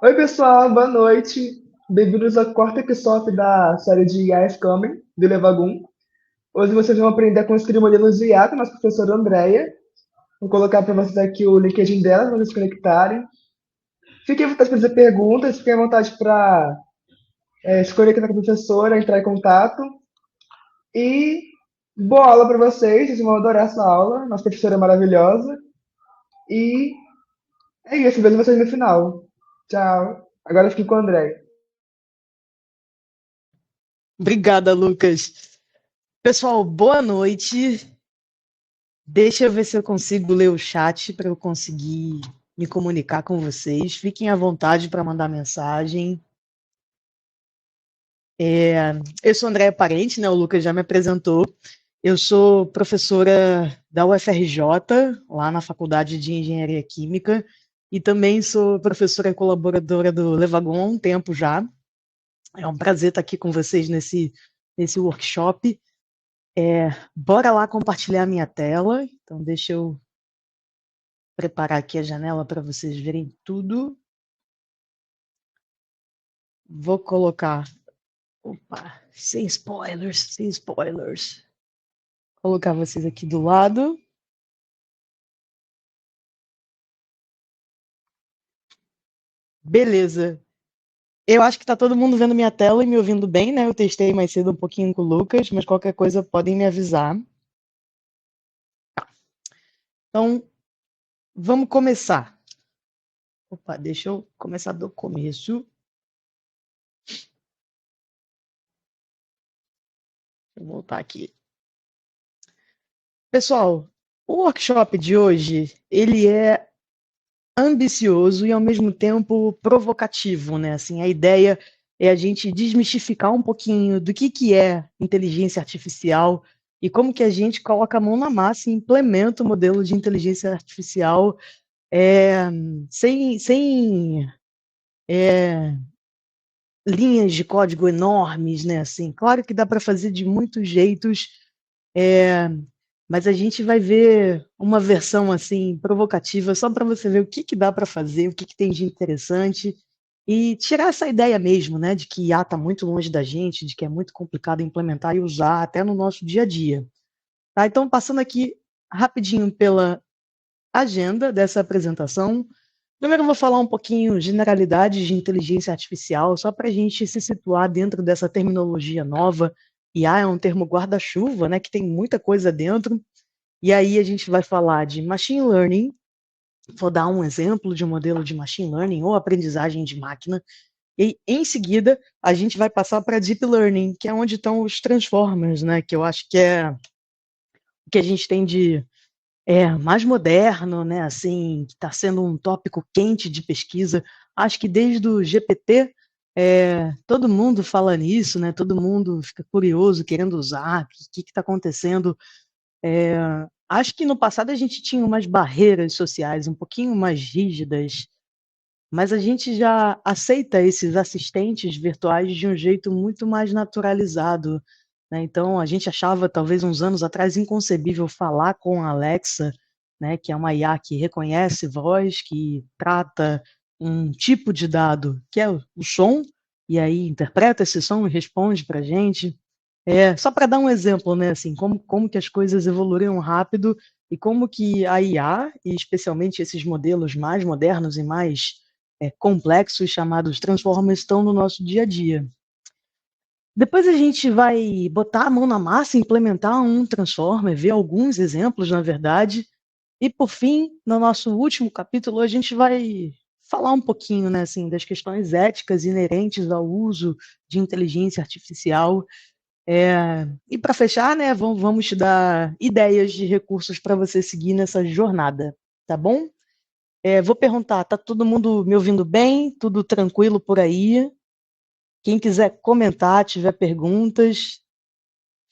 Oi, pessoal, boa noite. Bem-vindos ao quarto episódio da série de IA is Coming, do Levagum. Hoje vocês vão aprender a construir modelos de IA com a nossa professora Andrea. Vou colocar para vocês aqui o LinkedIn dela, para vocês se conectarem. Fiquem à vontade para fazer perguntas, fiquem à vontade para se conectar com a professora, entrar em contato. E boa aula para vocês vão adorar essa aula. Nossa professora é maravilhosa. E é isso, vejo vocês no final. Tchau. Agora fiquem com a Andrea. Obrigada, Lucas. Pessoal, boa noite. Deixa eu ver se eu consigo ler o chat para eu conseguir me comunicar com vocês. Fiquem à vontade para mandar mensagem. Eu sou Andréia Parente, né? O Lucas já me apresentou. Eu sou professora da UFRJ, lá na Faculdade de Engenharia Química, e também sou professora colaboradora do Levagon há um tempo já. É um prazer estar aqui com vocês nesse workshop. Bora lá compartilhar minha tela. Então, deixa eu preparar aqui a janela para vocês verem tudo. Vou colocar. Opa, sem spoilers, sem spoilers. Colocar vocês aqui do lado. Beleza. Eu acho que está todo mundo vendo minha tela e me ouvindo bem, né? Eu testei mais cedo um pouquinho com o Lucas, mas qualquer coisa podem me avisar. Então, vamos começar. Opa, deixa eu começar do começo. Vou voltar aqui. Pessoal, o workshop de hoje, ele é ambicioso e ao mesmo tempo provocativo, né? Assim, a ideia é a gente desmistificar um pouquinho do que é inteligência artificial e como que a gente coloca a mão na massa e implementa o modelo de inteligência artificial é, sem linhas de código enormes, né? Assim, claro que dá para fazer de muitos jeitos, é, mas a gente vai ver uma versão assim provocativa só para você ver o que dá para fazer, o que tem de interessante e tirar essa ideia mesmo, né, de que IA está muito longe da gente, de que é muito complicado implementar e usar até no nosso dia a dia. Tá? Então, passando aqui rapidinho pela agenda dessa apresentação. Primeiro, eu vou falar um pouquinho generalidades de inteligência artificial, só para a gente se situar dentro dessa terminologia nova. IA é um termo guarda-chuva, né, que tem muita coisa dentro. E aí a gente vai falar de machine learning, vou dar um exemplo de um modelo de machine learning ou aprendizagem de máquina, e em seguida a gente vai passar para deep learning, que é onde estão os transformers, né, que eu acho que é o que a gente tem de mais moderno, né, assim, que está sendo um tópico quente de pesquisa. Acho que desde o GPT, todo mundo fala nisso, né, todo mundo fica curioso, querendo usar, o que está acontecendo. Acho que no passado a gente tinha umas barreiras sociais um pouquinho mais rígidas, mas a gente já aceita esses assistentes virtuais de um jeito muito mais naturalizado, né? Então, a gente achava, talvez uns anos atrás, inconcebível falar com a Alexa, né, que é uma IA que reconhece voz, que trata um tipo de dado, que é o som, e aí interpreta esse som e responde para a gente. Só para dar um exemplo, né, assim, como que as coisas evoluíram rápido e como que a IA, e especialmente esses modelos mais modernos e mais complexos, chamados Transformers, estão no nosso dia a dia. Depois a gente vai botar a mão na massa, implementar um Transformer, ver alguns exemplos, na verdade, e por fim, no nosso último capítulo, a gente vai falar um pouquinho, né, assim, das questões éticas inerentes ao uso de inteligência artificial e para fechar, né, vamos te dar ideias de recursos para você seguir nessa jornada, tá bom? Vou perguntar, tá todo mundo me ouvindo bem? Tudo tranquilo por aí? Quem quiser comentar, tiver perguntas,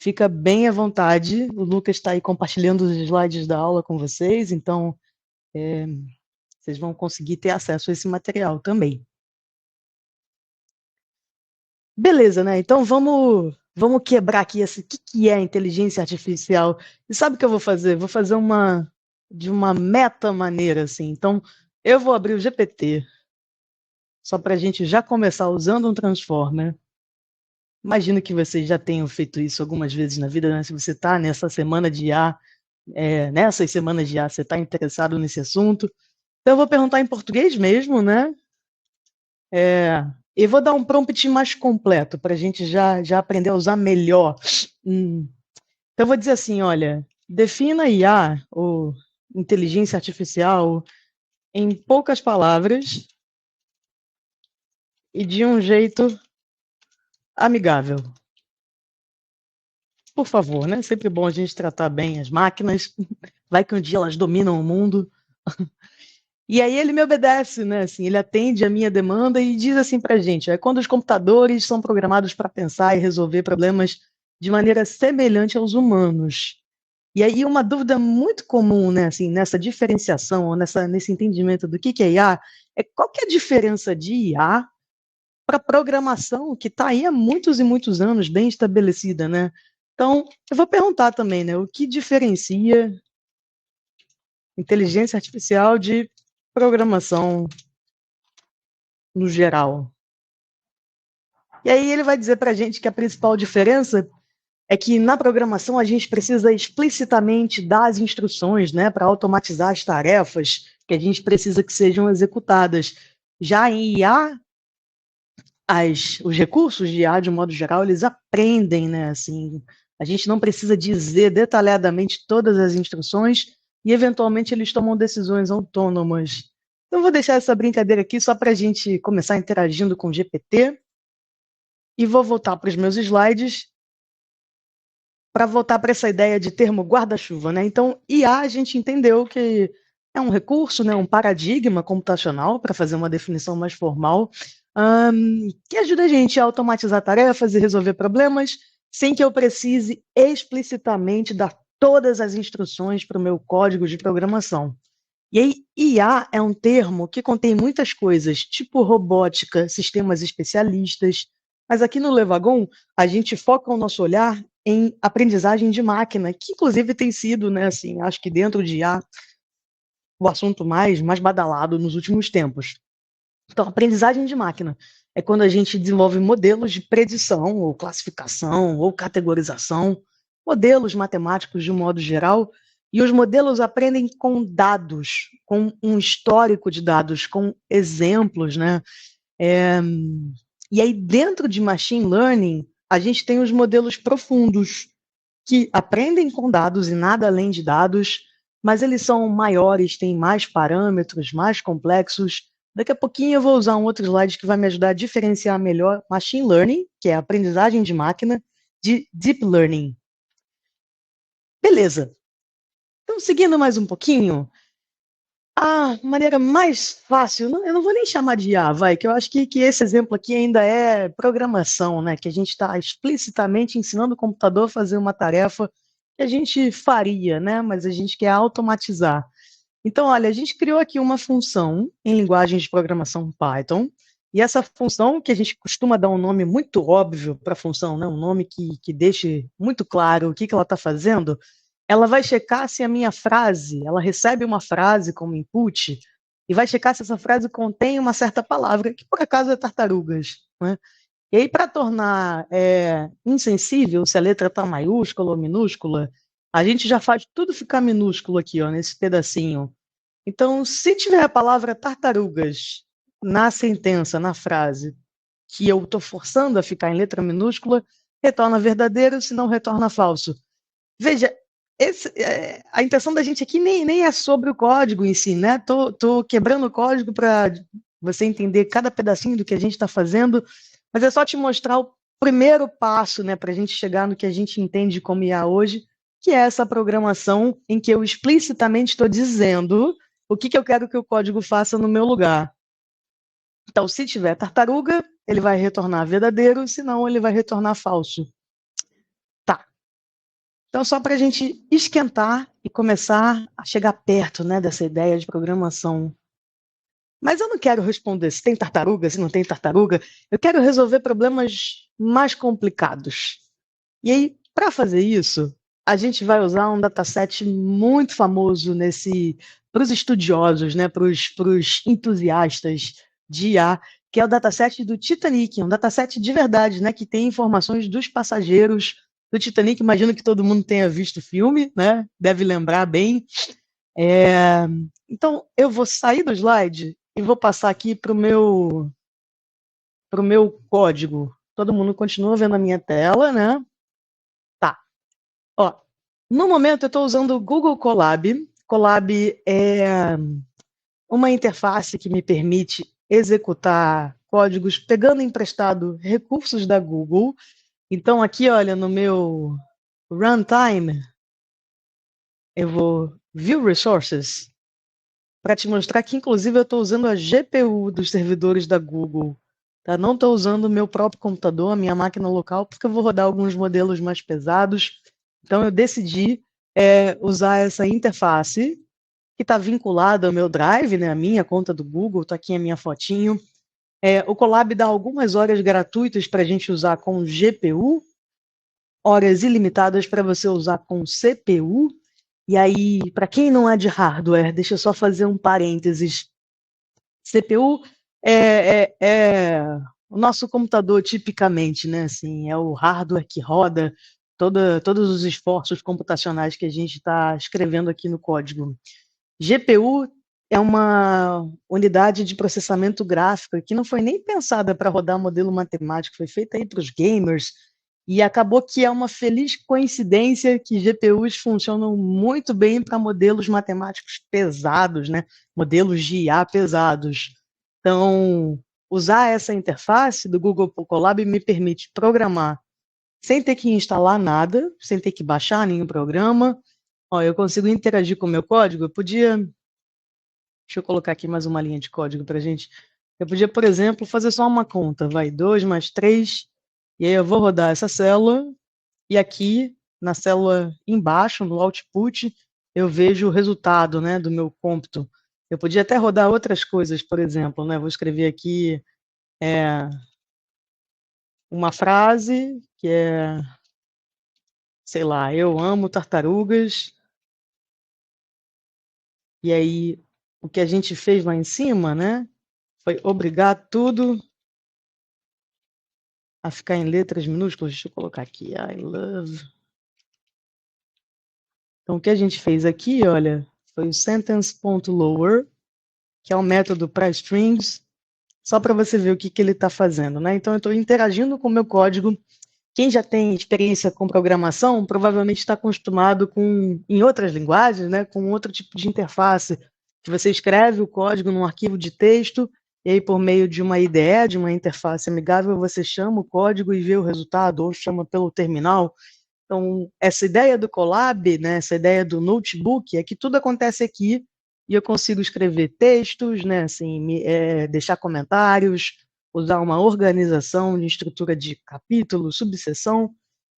fica bem à vontade. O Lucas está aí compartilhando os slides da aula com vocês, então vocês vão conseguir ter acesso a esse material também. Beleza, né? Então vamos quebrar aqui esse, o que é inteligência artificial. E sabe o que eu vou fazer? Vou fazer de uma meta maneira, assim. Então, eu vou abrir o GPT. só para a gente já começar usando um Transformer. Imagino que vocês já tenham feito isso algumas vezes na vida, né? Se você está nessa semana de IA, nessas semanas de IA, você está interessado nesse assunto. Então, eu vou perguntar em português mesmo, né? E vou dar um prompt mais completo para a gente já aprender a usar melhor. Então, eu vou dizer assim, olha, defina IA, ou inteligência artificial, em poucas palavras e de um jeito amigável. Por favor, né? Sempre bom a gente tratar bem as máquinas. Vai que um dia elas dominam o mundo. E aí ele me obedece, né? Assim, ele atende a minha demanda e diz assim pra gente: quando os computadores são programados para pensar e resolver problemas de maneira semelhante aos humanos. E aí uma dúvida muito comum, né, assim, nessa diferenciação, ou nesse entendimento do que é IA, é qual que é a diferença de IA para programação, que está aí há muitos e muitos anos, bem estabelecida, né? Então, eu vou perguntar também, né, o que diferencia inteligência artificial de programação no geral? E aí ele vai dizer para a gente que a principal diferença é que na programação a gente precisa explicitamente dar as instruções, né, para automatizar as tarefas que a gente precisa que sejam executadas. Já em IA, os recursos de IA, de um modo geral, eles aprendem, né? Assim, a gente não precisa dizer detalhadamente todas as instruções e, eventualmente, eles tomam decisões autônomas. Então, vou deixar essa brincadeira aqui só para a gente começar interagindo com o GPT e vou voltar para os meus slides para voltar para essa ideia de termo guarda-chuva, né? Então, IA, a gente entendeu que é um recurso, né, um paradigma computacional, para fazer uma definição mais formal, que ajuda a gente a automatizar tarefas e resolver problemas sem que eu precise explicitamente dar todas as instruções para o meu código de programação. E aí, IA é um termo que contém muitas coisas, tipo robótica, sistemas especialistas, mas aqui no Levagon, a gente foca o nosso olhar em aprendizagem de máquina, que inclusive tem sido, né, assim, acho que dentro de IA, o assunto mais badalado nos últimos tempos. Então, aprendizagem de máquina é quando a gente desenvolve modelos de predição, ou classificação, ou categorização, modelos matemáticos de um modo geral, e os modelos aprendem com dados, com um histórico de dados, com exemplos, né? E aí, dentro de machine learning, a gente tem os modelos profundos, que aprendem com dados e nada além de dados, mas eles são maiores, têm mais parâmetros, mais complexos. Daqui a pouquinho eu vou usar um outro slide que vai me ajudar a diferenciar melhor machine learning, que é a aprendizagem de máquina, de deep learning. Beleza. Então, seguindo mais um pouquinho, a maneira mais fácil, eu não vou nem chamar de IA, que eu acho que esse exemplo aqui ainda é programação, né? Que a gente está explicitamente ensinando o computador a fazer uma tarefa que a gente faria, né? Mas a gente quer automatizar. Então, olha, a gente criou aqui uma função em linguagem de programação Python, e essa função, que a gente costuma dar um nome muito óbvio para a função, né? Um nome que deixe muito claro o que ela está fazendo, ela vai checar se a minha frase, ela recebe uma frase como input, e vai checar se essa frase contém uma certa palavra, que por acaso é tartarugas, né? E aí, para tornar insensível se a letra está maiúscula ou minúscula, a gente já faz tudo ficar minúsculo aqui, ó, nesse pedacinho. Então, se tiver a palavra tartarugas na sentença, na frase, que eu estou forçando a ficar em letra minúscula, retorna verdadeiro, se não retorna falso. Veja, a intenção da gente aqui nem é sobre o código em si, né? Tô quebrando o código para você entender cada pedacinho do que a gente está fazendo, mas é só te mostrar o primeiro passo, né, para a gente chegar no que a gente entende como IA hoje, que é essa programação em que eu explicitamente estou dizendo o que eu quero que o código faça no meu lugar. Então, se tiver tartaruga, ele vai retornar verdadeiro, senão ele vai retornar falso. Tá. Então, só para a gente esquentar e começar a chegar perto, né, dessa ideia de programação. Mas eu não quero responder se tem tartaruga, se não tem tartaruga. Eu quero resolver problemas mais complicados. E aí, para fazer isso, a gente vai usar um dataset muito famoso para os estudiosos, né, para os entusiastas de IA, que é o dataset do Titanic, um dataset de verdade, né, que tem informações dos passageiros do Titanic. Imagino que todo mundo tenha visto o filme, né? Deve lembrar bem. Então, eu vou sair do slide e vou passar aqui para o meu código. Todo mundo continua vendo a minha tela, né? Tá. Ó, no momento, eu estou usando o Google Colab. Colab é uma interface que me permite executar códigos pegando emprestado recursos da Google. Então, aqui, olha, no meu runtime, eu vou View Resources, para te mostrar que, inclusive, eu estou usando a GPU dos servidores da Google. Tá? Não estou usando o meu próprio computador, a minha máquina local, porque eu vou rodar alguns modelos mais pesados. Então, eu decidi usar essa interface, que está vinculada ao meu Drive, né, a minha conta do Google, está aqui a minha fotinho. O Colab dá algumas horas gratuitas para a gente usar com GPU, horas ilimitadas para você usar com CPU. E aí, para quem não é de hardware, deixa eu só fazer um parênteses. CPU é o nosso computador tipicamente, né? Assim, é o hardware que roda todos os esforços computacionais que a gente está escrevendo aqui no código. GPU é uma unidade de processamento gráfico que não foi nem pensada para rodar modelo matemático, foi feita aí para os gamers, e acabou que é uma feliz coincidência que GPUs funcionam muito bem para modelos matemáticos pesados, né? Modelos de IA pesados. Então, usar essa interface do Google Colab me permite programar sem ter que instalar nada, sem ter que baixar nenhum programa. Ó, eu consigo interagir com o meu código. Deixa eu colocar aqui mais uma linha de código para a gente. Eu podia, por exemplo, fazer só uma conta, vai 2 mais 3, e aí eu vou rodar essa célula, e aqui, na célula embaixo, no output, eu vejo o resultado, né, do meu cômputo. Eu podia até rodar outras coisas, por exemplo, né, vou escrever aqui uma frase, que é, sei lá, eu amo tartarugas, e aí o que a gente fez lá em cima, né, foi obrigar tudo a ficar em letras minúsculas. Deixa eu colocar aqui, I love. Então, o que a gente fez aqui, olha, foi o sentence.lower, que é um método para strings, só para você ver o que ele está fazendo, né? Então, eu estou interagindo com o meu código. Quem já tem experiência com programação, provavelmente está acostumado em outras linguagens, né, com outro tipo de interface, que você escreve o código num arquivo de texto, e aí, por meio de uma IDE, de uma interface amigável, você chama o código e vê o resultado, ou chama pelo terminal. Então, essa ideia do Colab, né, essa ideia do notebook, é que tudo acontece aqui e eu consigo escrever textos, né, assim, deixar comentários, usar uma organização de estrutura de capítulo, subseção.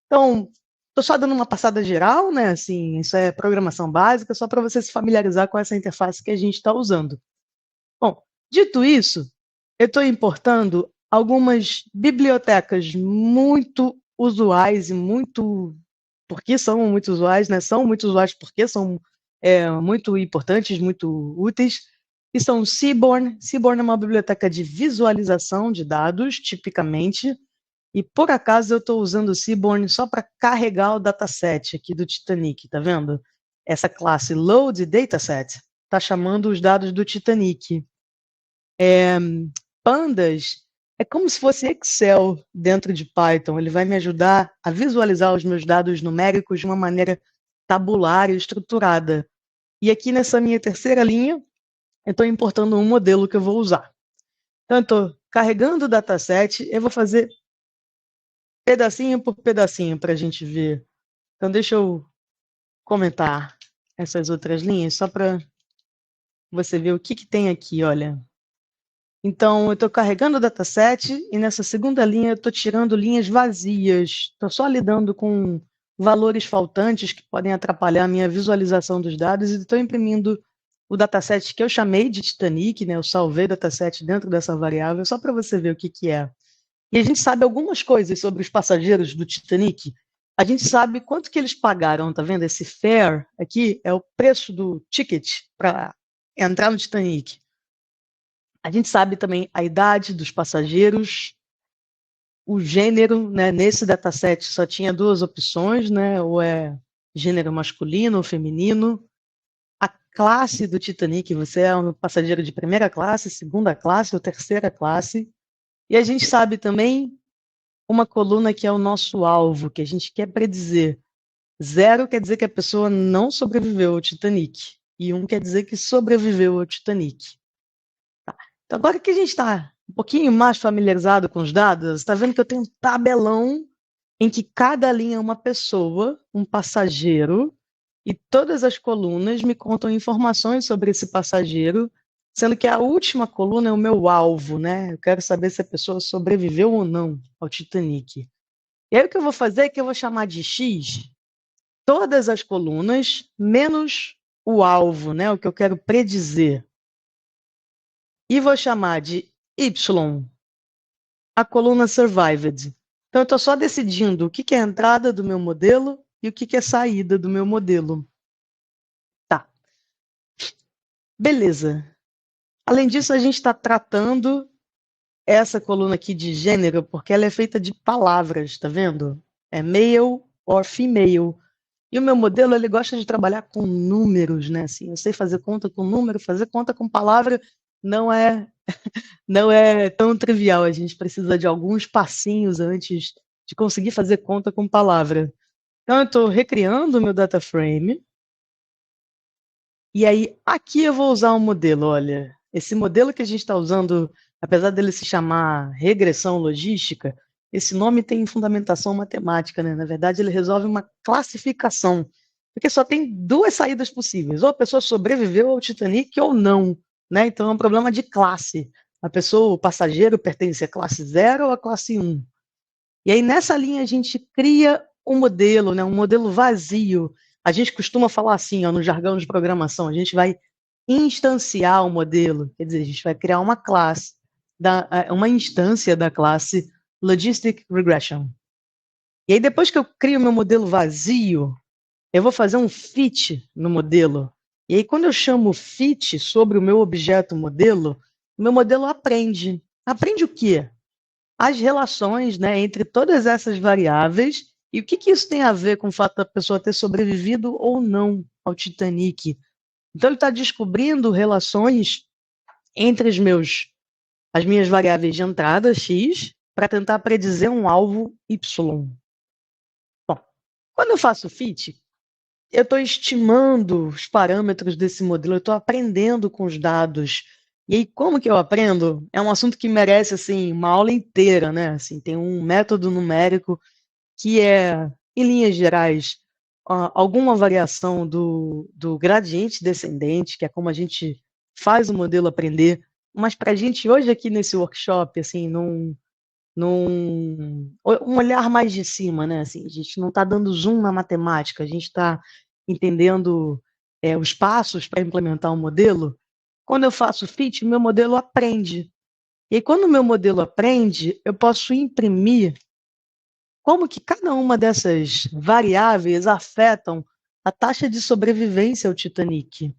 Então, estou só dando uma passada geral, né, assim, isso é programação básica, só para você se familiarizar com essa interface que a gente está usando. Bom, dito isso, eu estou importando algumas bibliotecas muito usuais e porque são muito usuais, né? São muito usuais porque são muito importantes, muito úteis, e são Seaborn. Seaborn é uma biblioteca de visualização de dados, tipicamente, e por acaso eu estou usando o Seaborn só para carregar o dataset aqui do Titanic, tá vendo? Essa classe Load Dataset está chamando os dados do Titanic. Pandas é como se fosse Excel dentro de Python. Ele vai me ajudar a visualizar os meus dados numéricos de uma maneira tabular e estruturada. E aqui nessa minha terceira linha, eu estou importando um modelo que eu vou usar. Então, eu estou carregando o dataset, eu vou fazer pedacinho por pedacinho para a gente ver. Então, deixa eu comentar essas outras linhas, só para você ver o que tem aqui, olha. Então, eu estou carregando o dataset e nessa segunda linha eu estou tirando linhas vazias. Estou só lidando com valores faltantes que podem atrapalhar a minha visualização dos dados e estou imprimindo o dataset que eu chamei de Titanic, né? Eu salvei o dataset dentro dessa variável só para você ver o que é. E a gente sabe algumas coisas sobre os passageiros do Titanic. A gente sabe quanto que eles pagaram, tá vendo? Esse fare aqui é o preço do ticket para entrar no Titanic. A gente sabe também a idade dos passageiros, o gênero, né? Nesse dataset só tinha duas opções, né? Ou é gênero masculino ou feminino. A classe do Titanic, você é um passageiro de primeira classe, segunda classe ou terceira classe. E a gente sabe também uma coluna que é o nosso alvo, que a gente quer predizer. 0 quer dizer que a pessoa não sobreviveu ao Titanic. E 1 quer dizer que sobreviveu ao Titanic. Tá. Então, agora que a gente está um pouquinho mais familiarizado com os dados, está vendo que eu tenho um tabelão em que cada linha é uma pessoa, um passageiro, e todas as colunas me contam informações sobre esse passageiro, sendo que a última coluna é o meu alvo, né? Eu quero saber se a pessoa sobreviveu ou não ao Titanic. E aí o que eu vou fazer é que eu vou chamar de X todas as colunas, menos o alvo, né? O que eu quero predizer. E vou chamar de Y a coluna survived. Então, eu estou só decidindo o que é a entrada do meu modelo e o que é a saída do meu modelo. Tá. Beleza. Além disso, a gente está tratando essa coluna aqui de gênero, porque ela é feita de palavras, tá vendo? É male or female. E o meu modelo, ele gosta de trabalhar com números, né? Assim, eu sei fazer conta com número, fazer conta com palavra não é tão trivial. A gente precisa de alguns passinhos antes de conseguir fazer conta com palavra. Então, eu estou recriando o meu data frame. E aí, aqui eu vou usar um modelo, olha. Esse modelo que a gente está usando, apesar dele se chamar regressão logística, esse nome tem fundamentação matemática, né? Na verdade, ele resolve uma classificação, porque só tem duas saídas possíveis. Ou a pessoa sobreviveu ao Titanic ou não, né? Então é um problema de classe. A pessoa, o passageiro, pertence à classe 0 ou à classe 1. E aí, nessa linha, a gente cria um modelo, né? Um modelo vazio. A gente costuma falar assim, ó, no jargão de programação, a gente vai instanciar o modelo, quer dizer, a gente vai criar uma classe, uma instância da classe Logistic Regression. E aí, depois que eu crio meu modelo vazio, eu vou fazer um fit no modelo. E aí, quando eu chamo fit sobre o meu objeto modelo, o meu modelo aprende. Aprende o quê? As relações, né, entre todas essas variáveis e o que isso tem a ver com o fato da pessoa ter sobrevivido ou não ao Titanic. Então, ele está descobrindo relações entre as minhas variáveis de entrada, x, para tentar predizer um alvo, y. Bom, quando eu faço fit, eu estou estimando os parâmetros desse modelo, eu estou aprendendo com os dados. E aí, como que eu aprendo? É um assunto que merece, assim, uma aula inteira, né? Assim, tem um método numérico que é, em linhas gerais, alguma variação do gradiente descendente, que é como a gente faz o modelo aprender. Mas para a gente, hoje aqui nesse workshop, assim, um olhar mais de cima, né? Assim, a gente não está dando zoom na matemática, a gente está entendendo os passos para implementar um modelo. Quando eu faço fit, meu modelo aprende. E aí, quando o meu modelo aprende, eu posso imprimir como que cada uma dessas variáveis afetam a taxa de sobrevivência ao Titanic.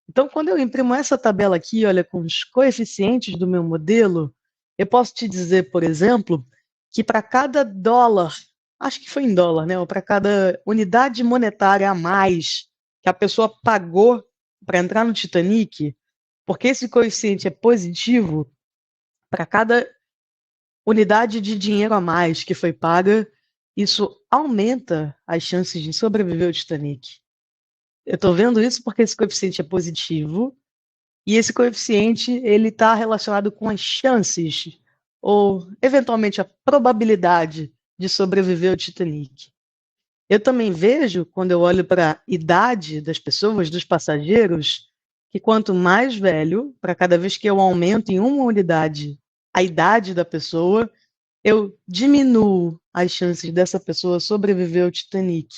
Então, quando eu imprimo essa tabela aqui, olha, com os coeficientes do meu modelo, eu posso te dizer, por exemplo, que para cada dólar, acho que foi em dólar, né? Ou para cada unidade monetária a mais que a pessoa pagou para entrar no Titanic, porque esse coeficiente é positivo, para cada unidade de dinheiro a mais que foi paga, isso aumenta as chances de sobreviver ao Titanic. Eu estou vendo isso porque esse coeficiente é positivo e esse coeficiente ele está relacionado com as chances ou eventualmente a probabilidade de sobreviver ao Titanic. Eu também vejo, quando eu olho para a idade das pessoas, dos passageiros, que quanto mais velho, para cada vez que eu aumento em uma unidade a idade da pessoa, eu diminuo as chances dessa pessoa sobreviver ao Titanic.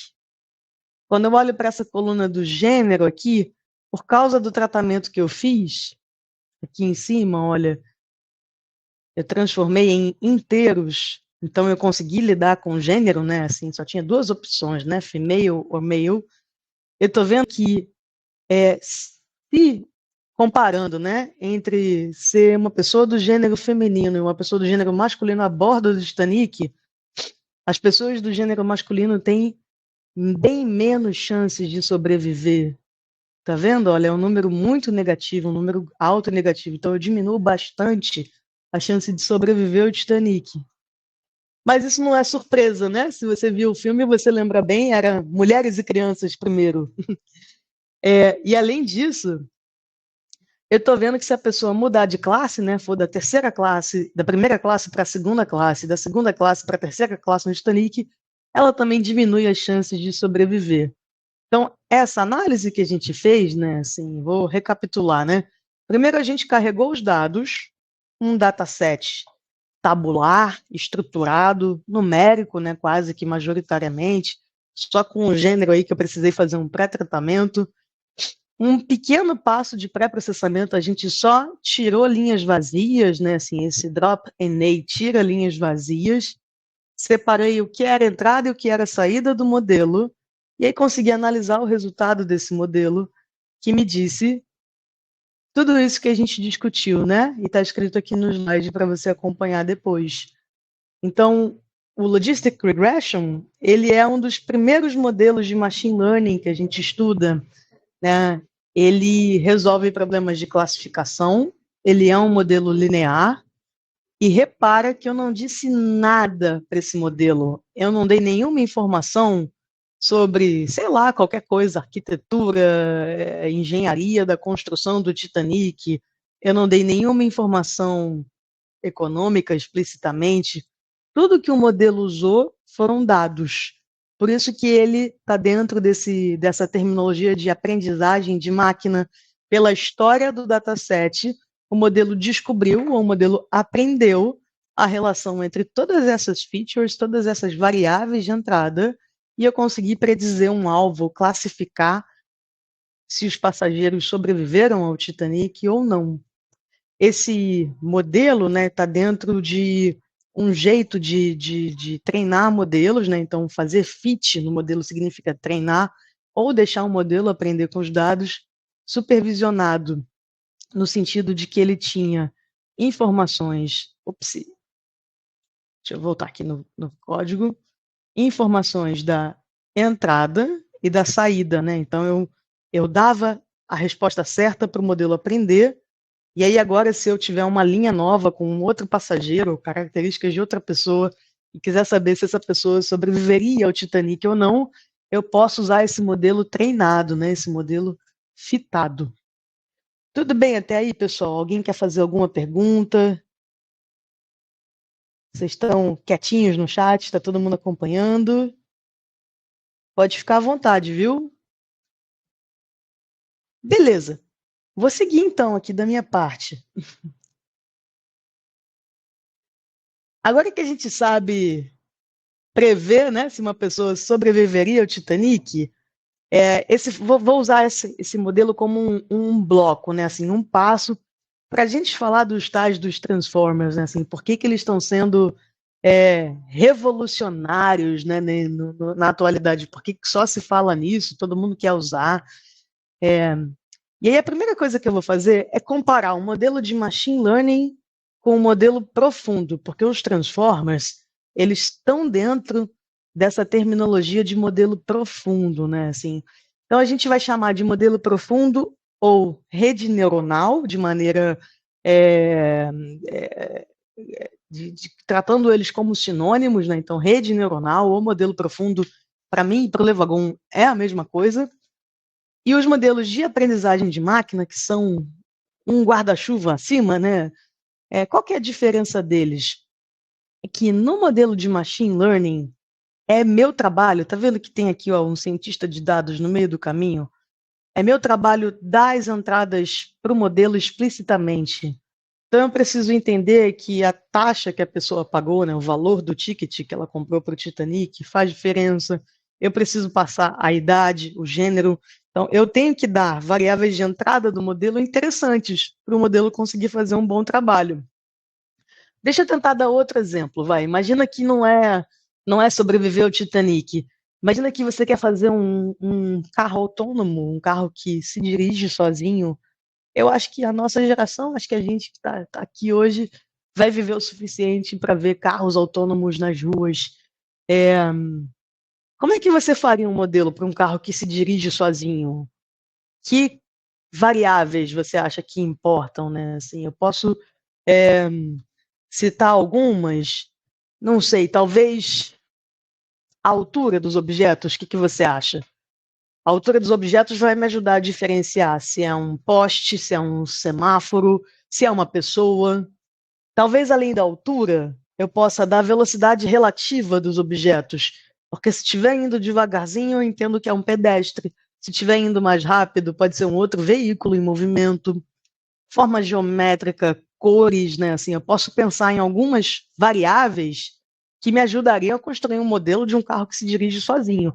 Quando eu olho para essa coluna do gênero aqui, por causa do tratamento que eu fiz, aqui em cima, olha, eu transformei em inteiros, então eu consegui lidar com gênero, né? Assim, só tinha duas opções, né? Female ou male. Eu estou vendo que se comparando, né, entre ser uma pessoa do gênero feminino e uma pessoa do gênero masculino a bordo do Titanic, as pessoas do gênero masculino têm bem menos chances de sobreviver. Tá vendo? Olha, é um número muito negativo, um número alto e negativo. Então eu diminuo bastante a chance de sobreviver ao Titanic. Mas isso não é surpresa, né? Se você viu o filme, você lembra bem, era mulheres e crianças primeiro. E além disso, eu estou vendo que se a pessoa mudar de classe, né, for da terceira classe, da primeira classe para a segunda classe, da segunda classe para a terceira classe no Titanic, ela também diminui as chances de sobreviver. Então, essa análise que a gente fez, né, assim, vou recapitular, né? Primeiro a gente carregou os dados, um dataset tabular, estruturado, numérico, né, quase que majoritariamente, só com o gênero aí que eu precisei fazer um pré-tratamento. Um pequeno passo de pré-processamento, a gente só tirou linhas vazias, né, assim, esse drop NA tira linhas vazias, separei o que era entrada e o que era saída do modelo, e aí consegui analisar o resultado desse modelo, que me disse tudo isso que a gente discutiu, né? E está escrito aqui no slide para você acompanhar depois. Então, o Logistic Regression, ele é um dos primeiros modelos de machine learning que a gente estuda, né? Ele resolve problemas de classificação, ele é um modelo linear, e repara que eu não disse nada para esse modelo. Eu não dei nenhuma informação sobre, sei lá, qualquer coisa, arquitetura, engenharia da construção do Titanic. Eu não dei nenhuma informação econômica explicitamente. Tudo que o modelo usou foram dados. Por isso que ele está dentro dessa terminologia de aprendizagem de máquina. Pela história do dataset, o modelo descobriu, ou o modelo aprendeu a relação entre todas essas features, todas essas variáveis de entrada, e eu consegui predizer um alvo, classificar se os passageiros sobreviveram ao Titanic ou não. Esse modelo, né, está dentro de um jeito de treinar modelos, né? Então, fazer fit no modelo significa treinar ou deixar o modelo aprender com os dados, supervisionado, no sentido de que ele tinha informações. Ops, deixa eu voltar aqui no código. Informações da entrada e da saída, né? Então, eu dava a resposta certa para o modelo aprender. E aí agora, se eu tiver uma linha nova com um outro passageiro, características de outra pessoa, e quiser saber se essa pessoa sobreviveria ao Titanic ou não, eu posso usar esse modelo treinado, né? Esse modelo fitado. Tudo bem até aí, pessoal? Alguém quer fazer alguma pergunta? Vocês estão quietinhos no chat? Está todo mundo acompanhando? Pode ficar à vontade, viu? Beleza. Vou seguir então aqui da minha parte. Agora que a gente sabe prever, né, se uma pessoa sobreviveria ao Titanic, vou usar esse modelo como um bloco, né, assim, um passo para a gente falar dos tais dos Transformers, né, assim, por que eles estão sendo revolucionários, né, na atualidade, por que só se fala nisso, todo mundo quer usar. E aí a primeira coisa que eu vou fazer é comparar um modelo de machine learning com um modelo profundo, porque os Transformers, eles estão dentro dessa terminologia de modelo profundo, né? Assim, então a gente vai chamar de modelo profundo ou rede neuronal, de maneira tratando eles como sinônimos, né? Então rede neuronal ou modelo profundo, para mim e para o Levagon é a mesma coisa. E os modelos de aprendizagem de máquina, que são um guarda-chuva acima, né? Qual que é a diferença deles? É que no modelo de machine learning, é meu trabalho, tá vendo que tem aqui ó, um cientista de dados no meio do caminho? É meu trabalho dar as entradas para o modelo explicitamente. Então eu preciso entender que a taxa que a pessoa pagou, né, o valor do ticket que ela comprou para o Titanic faz diferença. Eu preciso passar a idade, o gênero. Então eu tenho que dar variáveis de entrada do modelo interessantes para o modelo conseguir fazer um bom trabalho. Deixa eu tentar dar outro exemplo, vai. Imagina que não é sobreviver ao Titanic. Imagina que você quer fazer um carro autônomo, um carro que se dirige sozinho Eu acho que a nossa geração, acho que a gente que está aqui hoje, vai viver o suficiente para ver carros autônomos nas ruas. É, como é que você faria um modelo para um carro que se dirige sozinho? Que variáveis você acha que importam, né? Assim, eu posso é, citar algumas, não sei, talvez a altura dos objetos, o que você acha? A altura dos objetos vai me ajudar a diferenciar se é um poste, se é um semáforo, se é uma pessoa. Talvez além da altura, eu possa dar a velocidade relativa dos objetos, porque se estiver indo devagarzinho, eu entendo que é um pedestre. Se estiver indo mais rápido, pode ser um outro veículo em movimento. Forma geométrica, cores, né? Assim, eu posso pensar em algumas variáveis que me ajudariam a construir um modelo de um carro que se dirige sozinho.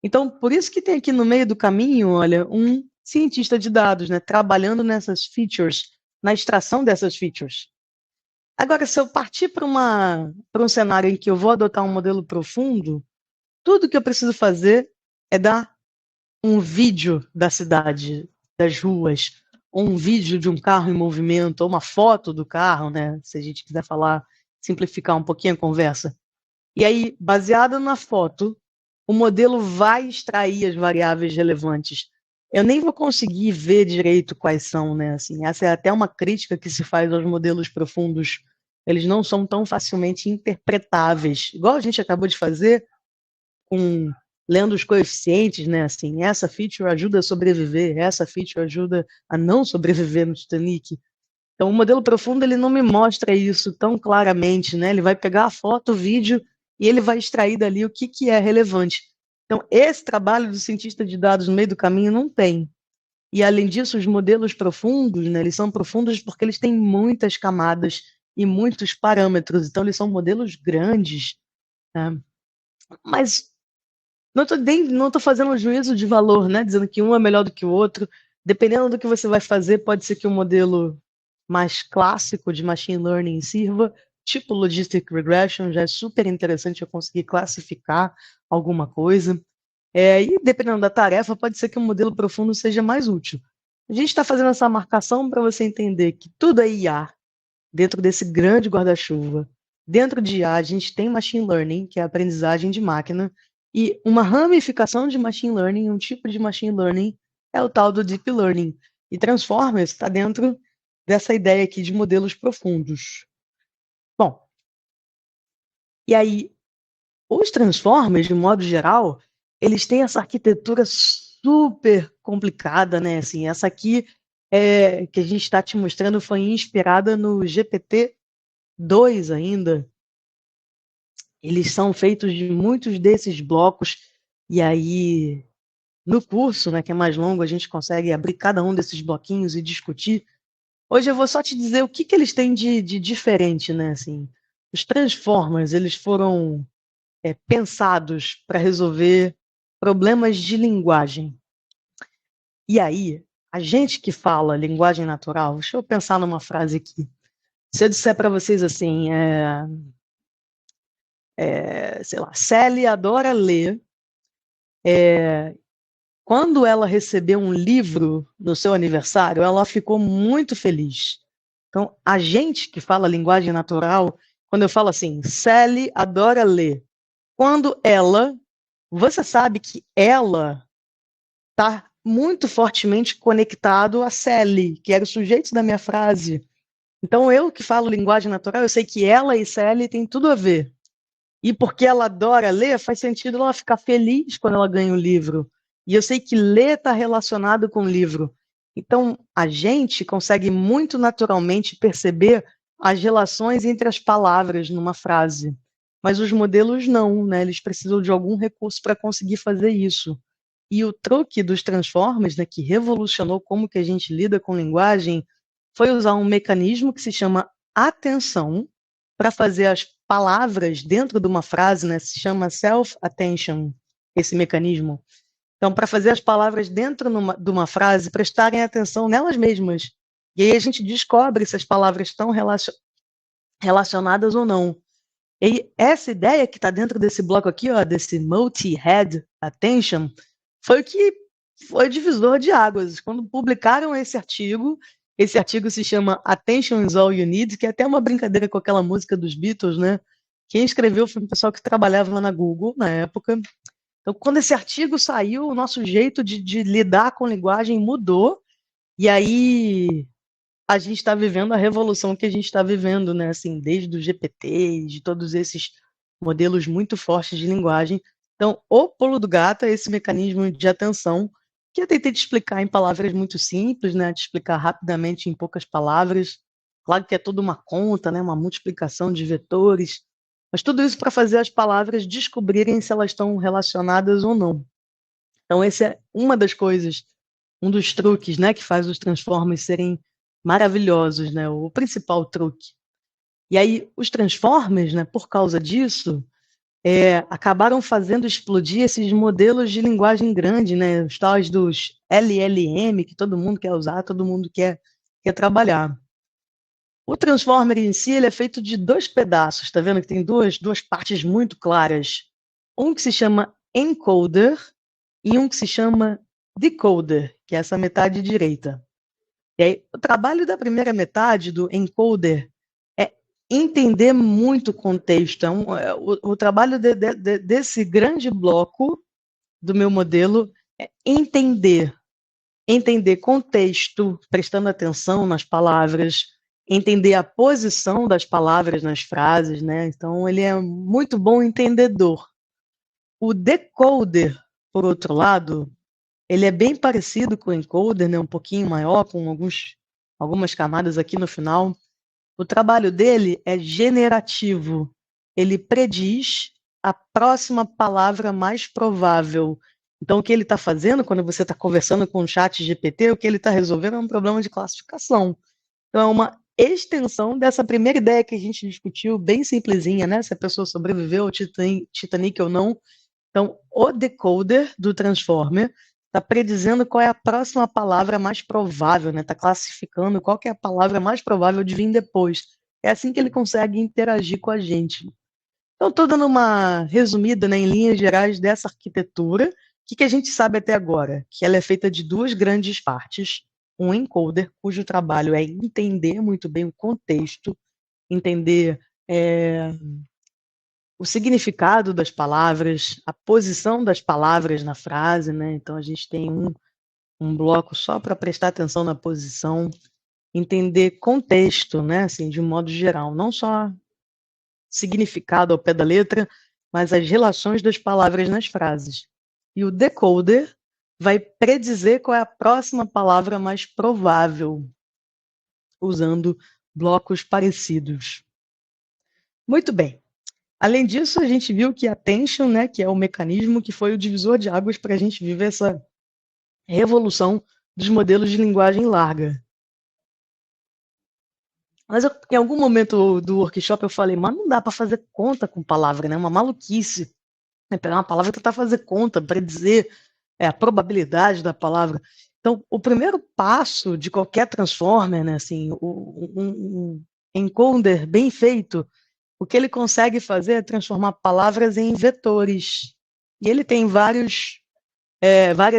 Então, por isso que tem aqui no meio do caminho, olha, um cientista de dados, né, trabalhando nessas features, na extração dessas features. Agora, se eu partir para um cenário em que eu vou adotar um modelo profundo, tudo que eu preciso fazer é dar um vídeo da cidade, das ruas, ou um vídeo de um carro em movimento, ou uma foto do carro, né? Se a gente quiser falar, simplificar um pouquinho a conversa. E aí, baseado na foto, o modelo vai extrair as variáveis relevantes. Eu nem vou conseguir ver direito quais são, né? Assim, essa é até uma crítica que se faz aos modelos profundos. Eles não são tão facilmente interpretáveis. Igual a gente acabou de fazer com lendo os coeficientes, né? Assim, essa feature ajuda a sobreviver, essa feature ajuda a não sobreviver no Titanic. Então, o modelo profundo ele não me mostra isso tão claramente, né? Ele vai pegar a foto, o vídeo e ele vai extrair dali o que é relevante. Então, esse trabalho do cientista de dados no meio do caminho não tem. E, além disso, os modelos profundos, né, eles são profundos porque eles têm muitas camadas e muitos parâmetros. Então, eles são modelos grandes. Né? Mas não estou fazendo um juízo de valor, né? Dizendo que um é melhor do que o outro. Dependendo do que você vai fazer, pode ser que o modelo mais clássico de machine learning sirva, tipo logistic regression, já é super interessante eu conseguir classificar alguma coisa. E dependendo da tarefa, pode ser que um modelo profundo seja mais útil. A gente está fazendo essa marcação para você entender que tudo é IA dentro desse grande guarda-chuva. Dentro de IA, a gente tem machine learning, que é a aprendizagem de máquina, e uma ramificação de machine learning, um tipo de machine learning, é o tal do deep learning. E Transformers está dentro dessa ideia aqui de modelos profundos. Bom, e aí, os Transformers, de modo geral, eles têm essa arquitetura super complicada, né? Assim, essa aqui que a gente está te mostrando foi inspirada no GPT-2 ainda. Eles são feitos de muitos desses blocos, e aí, no curso, né, que é mais longo, a gente consegue abrir cada um desses bloquinhos e discutir. Hoje eu vou só te dizer o que eles têm de diferente, né? Assim, os Transformers, eles foram pensados para resolver problemas de linguagem. E aí, a gente que fala linguagem natural, deixa eu pensar numa frase aqui. Se eu disser para vocês assim, sei lá, Sally adora ler, quando ela recebeu um livro no seu aniversário, ela ficou muito feliz. Então, a gente que fala linguagem natural, quando eu falo assim, Sally adora ler, quando ela, você sabe que ela está muito fortemente conectado a Sally, que era o sujeito da minha frase. Então, eu que falo linguagem natural, eu sei que ela e Sally têm tudo a ver. E porque ela adora ler, faz sentido ela ficar feliz quando ela ganha o livro. E eu sei que ler está relacionado com o livro. Então, a gente consegue muito naturalmente perceber as relações entre as palavras numa frase. Mas os modelos não, né? Eles precisam de algum recurso para conseguir fazer isso. E o truque dos Transformers, né, que revolucionou como que a gente lida com linguagem, foi usar um mecanismo que se chama atenção para fazer as palavras dentro de uma frase, né, se chama self-attention, esse mecanismo. Então, para fazer as palavras dentro de uma frase, prestarem atenção nelas mesmas. E aí a gente descobre se as palavras estão relacionadas ou não. E essa ideia que está dentro desse bloco aqui, ó, desse multi-head attention, foi o que foi divisor de águas. Quando publicaram esse artigo, Esse artigo se chama Attention is All You Need, que é até uma brincadeira com aquela música dos Beatles, né? Quem escreveu foi um pessoal que trabalhava lá na Google na época. Então, quando esse artigo saiu, o nosso jeito de lidar com linguagem mudou, e aí a gente está vivendo a revolução que a gente está vivendo, né? Assim, desde o GPT, de todos esses modelos muito fortes de linguagem. Então, o pulo do gato é esse mecanismo de atenção que eu tentei te explicar em palavras muito simples, né? Te explicar rapidamente em poucas palavras. Claro que é toda uma conta, né? Uma multiplicação de vetores, mas tudo isso para fazer as palavras descobrirem se elas estão relacionadas ou não. Então, esse é uma das coisas, um dos truques, né, que faz os transformers serem maravilhosos, né? O principal truque. E aí, os transformers, né, por causa disso, acabaram fazendo explodir esses modelos de linguagem grande, né? Os tais dos LLM, que todo mundo quer usar, todo mundo quer trabalhar. O transformer em si ele é feito de dois pedaços, tá vendo que tem duas partes muito claras. Um que se chama encoder e um que se chama decoder, que é essa metade direita. E aí, o trabalho da primeira metade, do encoder, é entender muito o contexto. O trabalho desse grande bloco do meu modelo é entender contexto, prestando atenção nas palavras, entender a posição das palavras nas frases, né? Então, ele é muito bom entendedor. O decoder, por outro lado, ele é bem parecido com o encoder, né? Um pouquinho maior, com algumas camadas aqui no final. O trabalho dele é generativo. Ele prediz a próxima palavra mais provável. Então, o que ele está fazendo quando você está conversando com o chat GPT, o que ele está resolvendo é um problema de classificação. Então, é uma extensão dessa primeira ideia que a gente discutiu, bem simplesinha, né? Se a pessoa sobreviveu ao Titanic ou não. Então, o decoder do Transformer está predizendo qual é a próxima palavra mais provável, né? Está classificando qual que é a palavra mais provável de vir depois. É assim que ele consegue interagir com a gente. Então, estou dando uma resumida, né, em linhas gerais dessa arquitetura. O que a gente sabe até agora? Que ela é feita de duas grandes partes. Um encoder, cujo trabalho é entender muito bem o contexto, entender o significado das palavras, a posição das palavras na frase, né? Então a gente tem um bloco só para prestar atenção na posição, entender contexto, né? Assim, de um modo geral, não só significado ao pé da letra, mas as relações das palavras nas frases. E o decoder vai predizer qual é a próxima palavra mais provável, usando blocos parecidos. Muito bem. Além disso, a gente viu que a attention, né, que é o mecanismo que foi o divisor de águas para a gente viver essa revolução dos modelos de linguagem larga. Mas em algum momento do workshop eu falei, mas não dá para fazer conta com palavra, né? Uma maluquice. Né? Pegar uma palavra e tentar fazer conta, predizer a probabilidade da palavra. Então, o primeiro passo de qualquer transformer, né, assim, um encoder bem feito, o que ele consegue fazer é transformar palavras em vetores. E ele tem várias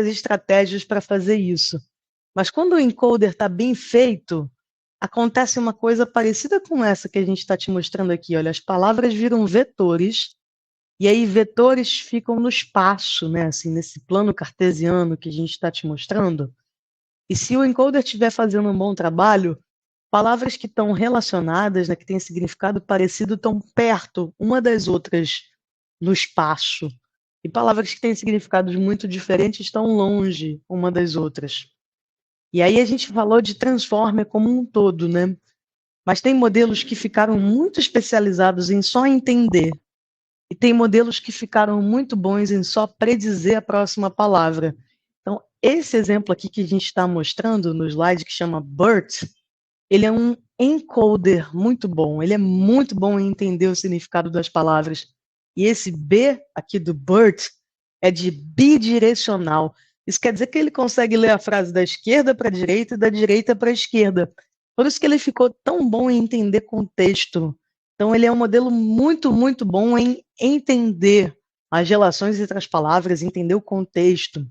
estratégias para fazer isso. Mas quando o encoder está bem feito, acontece uma coisa parecida com essa que a gente está te mostrando aqui. Olha, as palavras viram vetores, e aí vetores ficam no espaço, né? Assim, nesse plano cartesiano que a gente está te mostrando. E se o encoder estiver fazendo um bom trabalho, palavras que estão relacionadas, né, que têm significado parecido, estão perto uma das outras no espaço. E palavras que têm significados muito diferentes estão longe uma das outras. E aí a gente falou de transformer como um todo, né? Mas tem modelos que ficaram muito especializados em só entender. E tem modelos que ficaram muito bons em só predizer a próxima palavra. Então, esse exemplo aqui que a gente está mostrando no slide, que chama BERT, ele é um encoder muito bom. Ele é muito bom em entender o significado das palavras. E esse B aqui do BERT é de bidirecional. Isso quer dizer que ele consegue ler a frase da esquerda para a direita e da direita para a esquerda. Por isso que ele ficou tão bom em entender contexto. Então, ele é um modelo muito, muito bom em entender as relações entre as palavras, entender o contexto.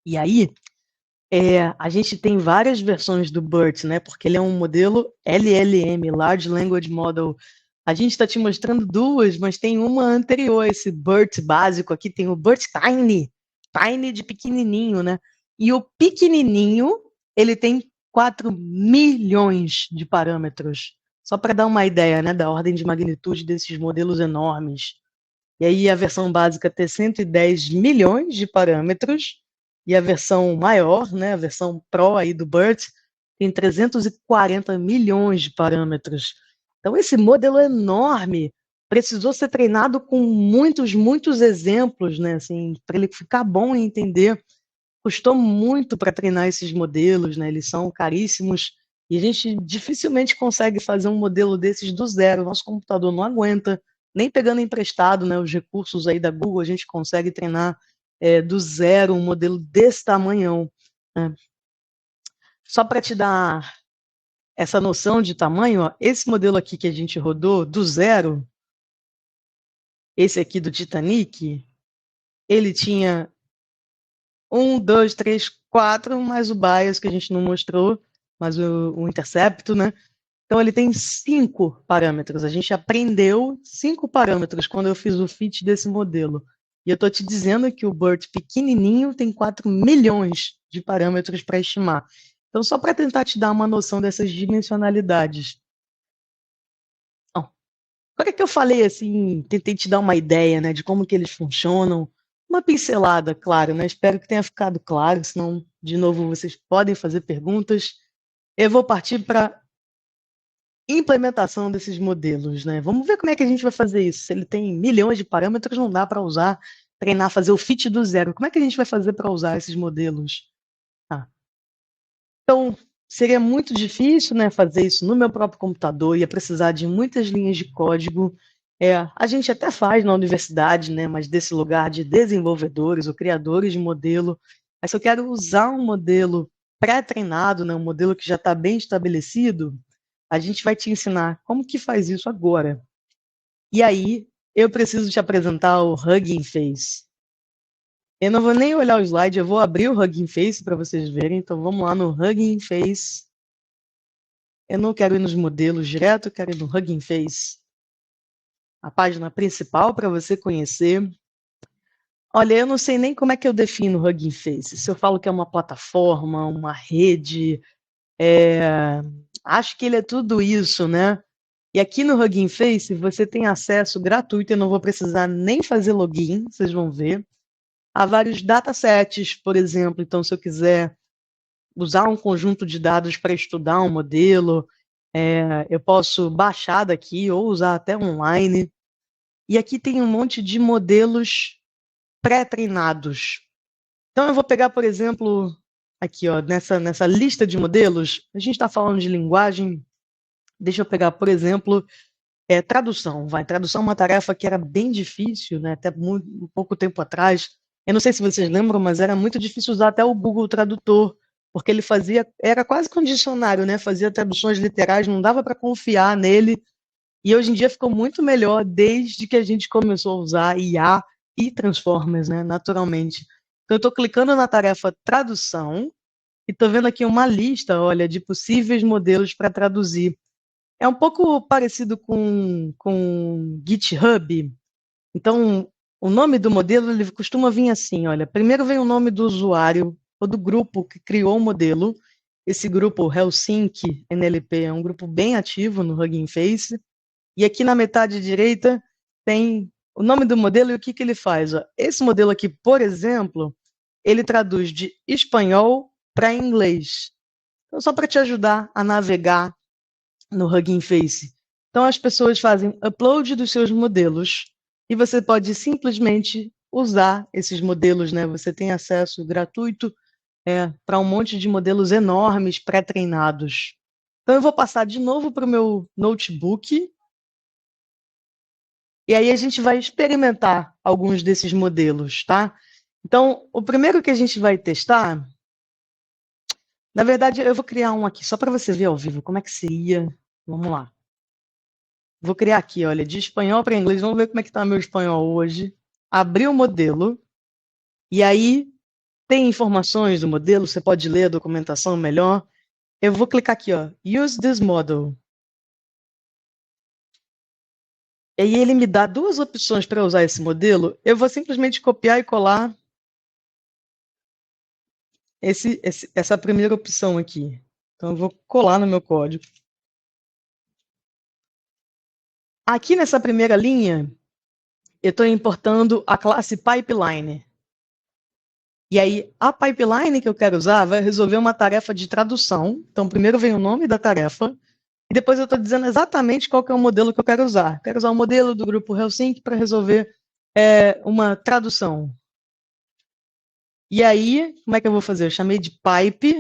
E aí, A gente tem várias versões do BERT, né? Porque ele é um modelo LLM, Large Language Model. A gente está te mostrando duas, mas tem uma anterior a esse BERT básico aqui, tem o BERT Tiny, Tiny de pequenininho, né? E o pequenininho, ele tem 4 milhões de parâmetros. Só para dar uma ideia, né, da ordem de magnitude desses modelos enormes. E aí a versão básica tem 110 milhões de parâmetros, e a versão maior, né, a versão Pro aí do BERT, tem 340 milhões de parâmetros. Então esse modelo enorme precisou ser treinado com muitos exemplos, né, assim, para ele ficar bom e entender. Custou muito para treinar esses modelos, né? Eles são caríssimos e a gente dificilmente consegue fazer um modelo desses do zero. Nosso computador não aguenta, nem pegando emprestado, né, os recursos aí da Google, a gente consegue treinar do zero um modelo desse tamanhão, né? Só para te dar essa noção de tamanho, ó, esse modelo aqui que a gente rodou do zero, esse aqui do Titanic, ele tinha 1, 2, 3, 4, mais o bias que a gente não mostrou, mas o intercepto, né? Então ele tem 5 parâmetros. A gente aprendeu 5 parâmetros quando eu fiz o fit desse modelo. E eu estou te dizendo que o BERT pequenininho tem 4 milhões de parâmetros para estimar. Então, só para tentar te dar uma noção dessas dimensionalidades. Bom, agora que eu falei assim, tentei te dar uma ideia, né, de como que eles funcionam, uma pincelada, claro, né? Espero que tenha ficado claro, senão, de novo, vocês podem fazer perguntas. Eu vou partir para implementação desses modelos, né? Vamos ver como é que a gente vai fazer isso. Se ele tem milhões de parâmetros, não dá para usar, treinar, fazer o fit do zero. Como é que a gente vai fazer para usar esses modelos? Ah, então, seria muito difícil, né, fazer isso no meu próprio computador, ia precisar de muitas linhas de código. A gente até faz na universidade, né, mas desse lugar de desenvolvedores ou criadores de modelo. Mas se eu quero usar um modelo pré-treinado, né, um modelo que já está bem estabelecido, a gente vai te ensinar como que faz isso agora. E aí, eu preciso te apresentar o Hugging Face. Eu não vou nem olhar o slide, eu vou abrir o Hugging Face para vocês verem. Então, vamos lá no Hugging Face. Eu não quero ir nos modelos direto, eu quero ir no Hugging Face. A página principal para você conhecer. Olha, eu não sei nem como é que eu defino o Hugging Face. Se eu falo que é uma plataforma, uma rede, acho que ele é tudo isso, né? E aqui no Hugging Face você tem acesso gratuito, eu não vou precisar nem fazer login, vocês vão ver, a vários datasets, por exemplo. Então, se eu quiser usar um conjunto de dados para estudar um modelo, eu posso baixar daqui ou usar até online. E aqui tem um monte de modelos pré-treinados. Então, eu vou pegar, por exemplo, aqui, ó, nessa lista de modelos, a gente está falando de linguagem. Deixa eu pegar, por exemplo, tradução. Tradução é uma tarefa que era bem difícil, né, até muito pouco tempo atrás. Eu não sei se vocês lembram, mas era muito difícil usar até o Google Tradutor, porque ele era quase que um dicionário, né, fazia traduções literais, não dava para confiar nele. E hoje em dia ficou muito melhor desde que a gente começou a usar IA e Transformers, né, naturalmente. Então, eu estou clicando na tarefa tradução e estou vendo aqui uma lista, olha, de possíveis modelos para traduzir. É um pouco parecido com GitHub. Então, o nome do modelo ele costuma vir assim, olha, primeiro vem o nome do usuário ou do grupo que criou o modelo. Esse grupo Helsinki NLP é um grupo bem ativo no Hugging Face. E aqui na metade direita tem o nome do modelo e o que ele faz. Ó. Esse modelo aqui, por exemplo, ele traduz de espanhol para inglês. Então, só para te ajudar a navegar no Hugging Face. Então, as pessoas fazem upload dos seus modelos e você pode simplesmente usar esses modelos, né? Você tem acesso gratuito para um monte de modelos enormes pré-treinados. Então, eu vou passar de novo para o meu notebook e aí a gente vai experimentar alguns desses modelos, tá? Então, o primeiro que a gente vai testar, na verdade, eu vou criar um aqui só para você ver ao vivo como é que seria. Vamos lá. Vou criar aqui, olha, de espanhol para inglês. Vamos ver como é que está meu espanhol hoje. Abrir o modelo. E aí, tem informações do modelo, você pode ler a documentação melhor. Eu vou clicar aqui, ó, Use this model. E aí ele me dá duas opções para usar esse modelo. Eu vou simplesmente copiar e colar essa primeira opção aqui. Então eu vou colar no meu código. Aqui nessa primeira linha, eu estou importando a classe pipeline. E aí, a pipeline que eu quero usar vai resolver uma tarefa de tradução. Então, primeiro vem o nome da tarefa, e depois eu estou dizendo exatamente qual que é o modelo que eu quero usar. Quero usar o modelo do grupo Helsinki para resolver uma tradução. E aí, como é que eu vou fazer? Eu chamei de pipe,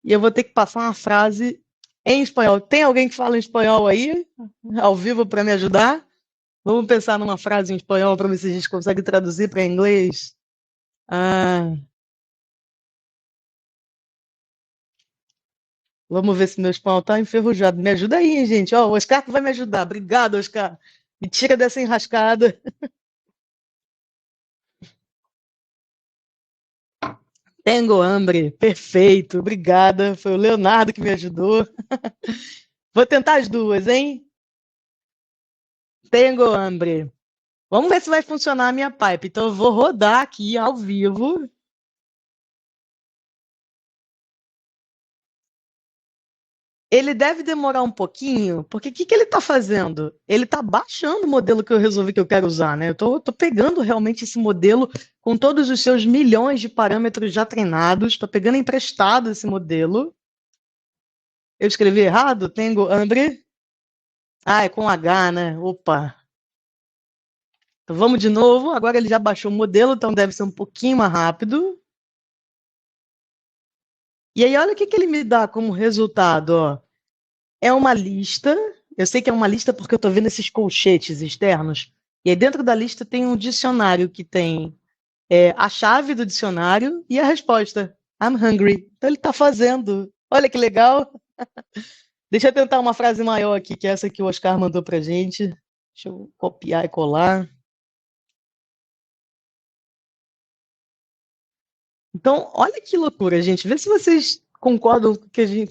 e eu vou ter que passar uma frase em espanhol. Tem alguém que fala em espanhol aí, ao vivo, para me ajudar? Vamos pensar numa frase em espanhol para ver se a gente consegue traduzir para inglês. Vamos ver se meu espanhol está enferrujado. Me ajuda aí, hein, gente. Ó, o Oscar que vai me ajudar. Obrigado, Oscar. Me tira dessa enrascada. Tengo hambre. Perfeito. Obrigada. Foi o Leonardo que me ajudou. Vou tentar as duas, hein? Tengo hambre. Vamos ver se vai funcionar a minha pipe. Então, eu vou rodar aqui ao vivo. Ele deve demorar um pouquinho, porque o que ele está fazendo? Ele está baixando o modelo que eu resolvi que eu quero usar, né? Eu estou pegando realmente esse modelo com todos os seus milhões de parâmetros já treinados, estou pegando emprestado esse modelo. Eu escrevi errado? Tengo hambre? Ah, é com H, né? Opa! Então vamos de novo. Agora ele já baixou o modelo, então deve ser um pouquinho mais rápido. E aí, olha o que ele me dá como resultado, ó. É uma lista. Eu sei que é uma lista porque eu estou vendo esses colchetes externos. E aí dentro da lista tem um dicionário que tem a chave do dicionário e a resposta. I'm hungry. Então ele está fazendo. Olha que legal. Deixa eu tentar uma frase maior aqui, que é essa que o Oscar mandou para gente. Deixa eu copiar e colar. Então, olha que loucura, gente. Vê se vocês concordam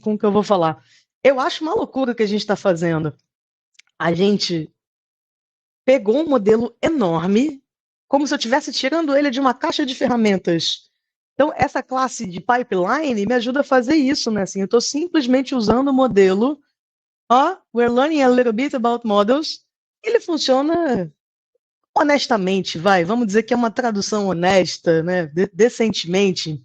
com o que eu vou falar. Eu acho uma loucura o que a gente está fazendo. A gente pegou um modelo enorme, como se eu estivesse tirando ele de uma caixa de ferramentas. Então, essa classe de pipeline me ajuda a fazer isso, né? Assim, eu estou simplesmente usando o modelo. Ó, we're learning a little bit about models. Ele funciona honestamente, vamos dizer que é uma tradução honesta, né? Decentemente.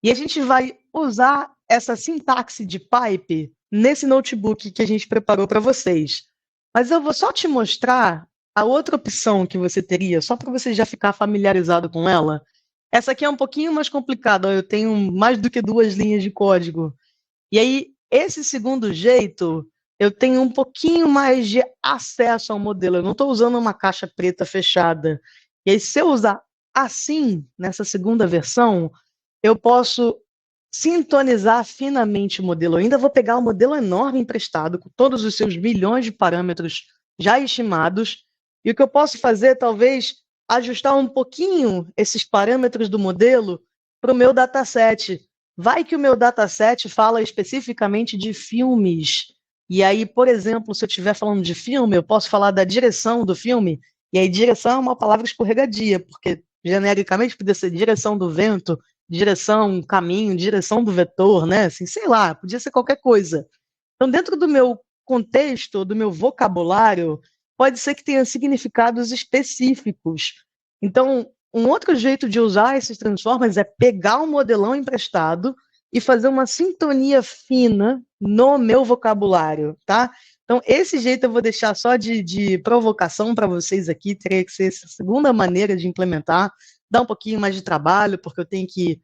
E a gente vai usar essa sintaxe de pipe nesse notebook que a gente preparou para vocês. Mas eu vou só te mostrar a outra opção que você teria, só para você já ficar familiarizado com ela. Essa aqui é um pouquinho mais complicada, eu tenho mais do que 2 linhas de código. E aí, esse segundo jeito, eu tenho um pouquinho mais de acesso ao modelo. Eu não estou usando uma caixa preta fechada. E aí, se eu usar assim, nessa segunda versão, eu posso sintonizar finamente o modelo. Eu ainda vou pegar o modelo enorme emprestado, com todos os seus milhões de parâmetros já estimados, e o que eu posso fazer é talvez ajustar um pouquinho esses parâmetros do modelo para o meu dataset. Vai que o meu dataset fala especificamente de filmes. E aí, por exemplo, se eu estiver falando de filme, eu posso falar da direção do filme. E aí, direção é uma palavra escorregadia, porque genericamente podia ser direção do vento, direção, caminho, direção do vetor, né? Assim, sei lá, podia ser qualquer coisa. Então, dentro do meu contexto, do meu vocabulário, pode ser que tenha significados específicos. Então, um outro jeito de usar esses transformers é pegar um modelão emprestado e fazer uma sintonia fina no meu vocabulário, tá? Então, esse jeito eu vou deixar só de provocação para vocês aqui, teria que ser essa segunda maneira de implementar, dá um pouquinho mais de trabalho, porque eu tenho que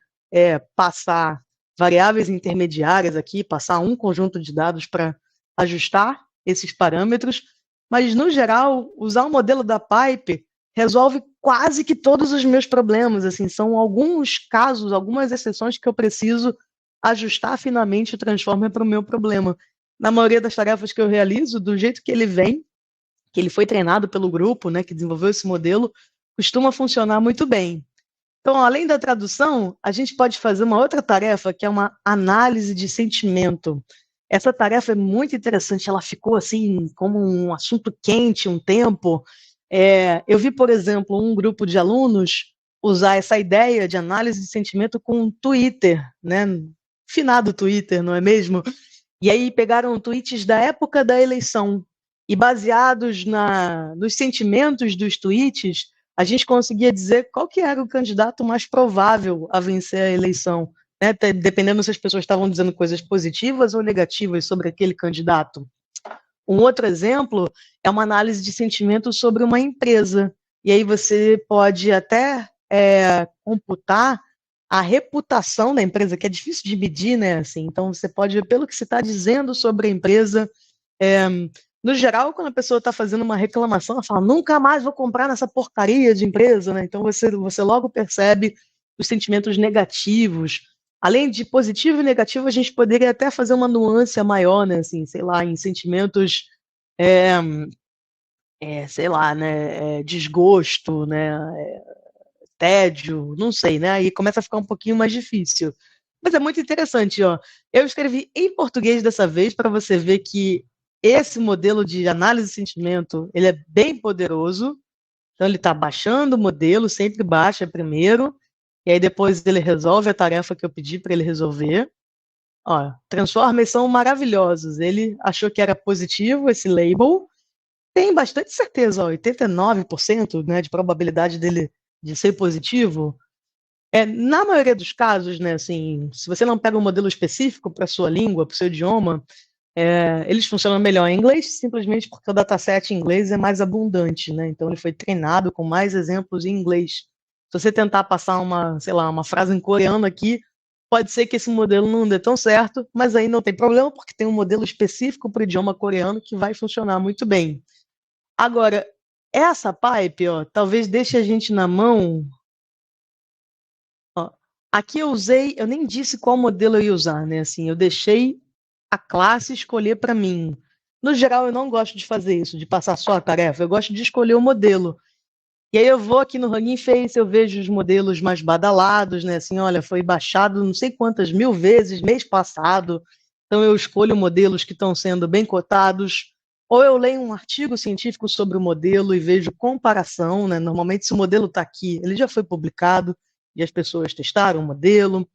passar variáveis intermediárias aqui, passar um conjunto de dados para ajustar esses parâmetros, mas, no geral, usar o modelo da pipe resolve quase que todos os meus problemas. Assim, são alguns casos, algumas exceções que eu preciso ajustar finamente o transformer para o meu problema. Na maioria das tarefas que eu realizo, do jeito que ele vem, que ele foi treinado pelo grupo, né, que desenvolveu esse modelo, costuma funcionar muito bem. Então, além da tradução, a gente pode fazer uma outra tarefa, que é uma análise de sentimento. Essa tarefa é muito interessante, ela ficou assim como um assunto quente um tempo. Eu vi, por exemplo, um grupo de alunos usar essa ideia de análise de sentimento com o Twitter, né? Finado Twitter, não é mesmo? E aí pegaram tweets da época da eleição e baseados nos sentimentos dos tweets, a gente conseguia dizer qual que era o candidato mais provável a vencer a eleição, né? Dependendo se as pessoas estavam dizendo coisas positivas ou negativas sobre aquele candidato. Um outro exemplo é uma análise de sentimentos sobre uma empresa. E aí você pode até computar a reputação da empresa, que é difícil de medir, né? Assim, então você pode ver pelo que você está dizendo sobre a empresa. No geral, quando a pessoa está fazendo uma reclamação, ela fala, nunca mais vou comprar nessa porcaria de empresa, né? Então você logo percebe os sentimentos negativos. Além de positivo e negativo, a gente poderia até fazer uma nuance maior, né? Assim, sei lá, em sentimentos, sei lá, né? Desgosto, né? Tédio, não sei, né? Aí começa a ficar um pouquinho mais difícil. Mas é muito interessante, ó. Eu escrevi em português dessa vez para você ver que esse modelo de análise de sentimento, ele é bem poderoso. Então ele está baixando o modelo, sempre baixa primeiro, e aí depois ele resolve a tarefa que eu pedi para ele resolver. Ó, transformers são maravilhosos. Ele achou que era positivo esse label. Tem bastante certeza, ó, 89%, né, de probabilidade dele de ser positivo. Na maioria dos casos, né, assim, se você não pega um modelo específico para a sua língua, para o seu idioma, eles funcionam melhor em inglês, simplesmente porque o dataset em inglês é mais abundante, né? Então ele foi treinado com mais exemplos em inglês. Se você tentar passar sei lá, uma frase em coreano aqui, pode ser que esse modelo não dê tão certo, mas aí não tem problema, porque tem um modelo específico para o idioma coreano que vai funcionar muito bem. Agora, essa pipe, ó, talvez deixe a gente na mão. Ó, aqui eu nem disse qual modelo eu ia usar, né? Assim, eu deixei a classe escolher para mim. No geral, eu não gosto de fazer isso, de passar só a tarefa. Eu gosto de escolher o modelo. E aí eu vou aqui no Hugging Face, eu vejo os modelos mais badalados, né? Assim, olha, foi baixado não sei quantas mil vezes mês passado. Então eu escolho modelos que estão sendo bem cotados. Ou eu leio um artigo científico sobre o modelo e vejo comparação, né? Normalmente, se o modelo está aqui, ele já foi publicado e as pessoas testaram o modelo.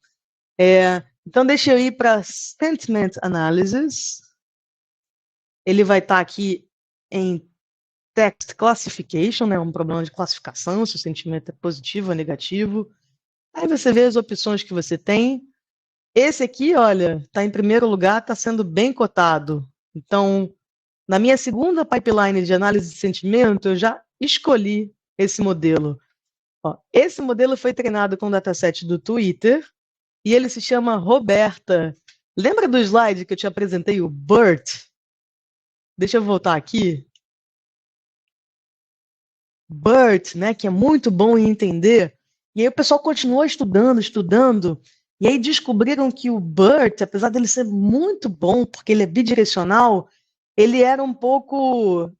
Então, deixa eu ir para Sentiment Analysis. Ele vai estar aqui em Text Classification, né, um problema de classificação, se o sentimento é positivo ou negativo. Aí você vê as opções que você tem. Esse aqui, olha, está em primeiro lugar, está sendo bem cotado. Então, na minha segunda pipeline de análise de sentimento, eu já escolhi esse modelo. Ó, esse modelo foi treinado com o dataset do Twitter e ele se chama Roberta. Lembra do slide que eu te apresentei, o BERT? Deixa eu voltar aqui. BERT, né, que é muito bom em entender. E aí o pessoal continuou estudando, e aí descobriram que o BERT, apesar dele ser muito bom, porque ele é bidirecional, ele era um pouco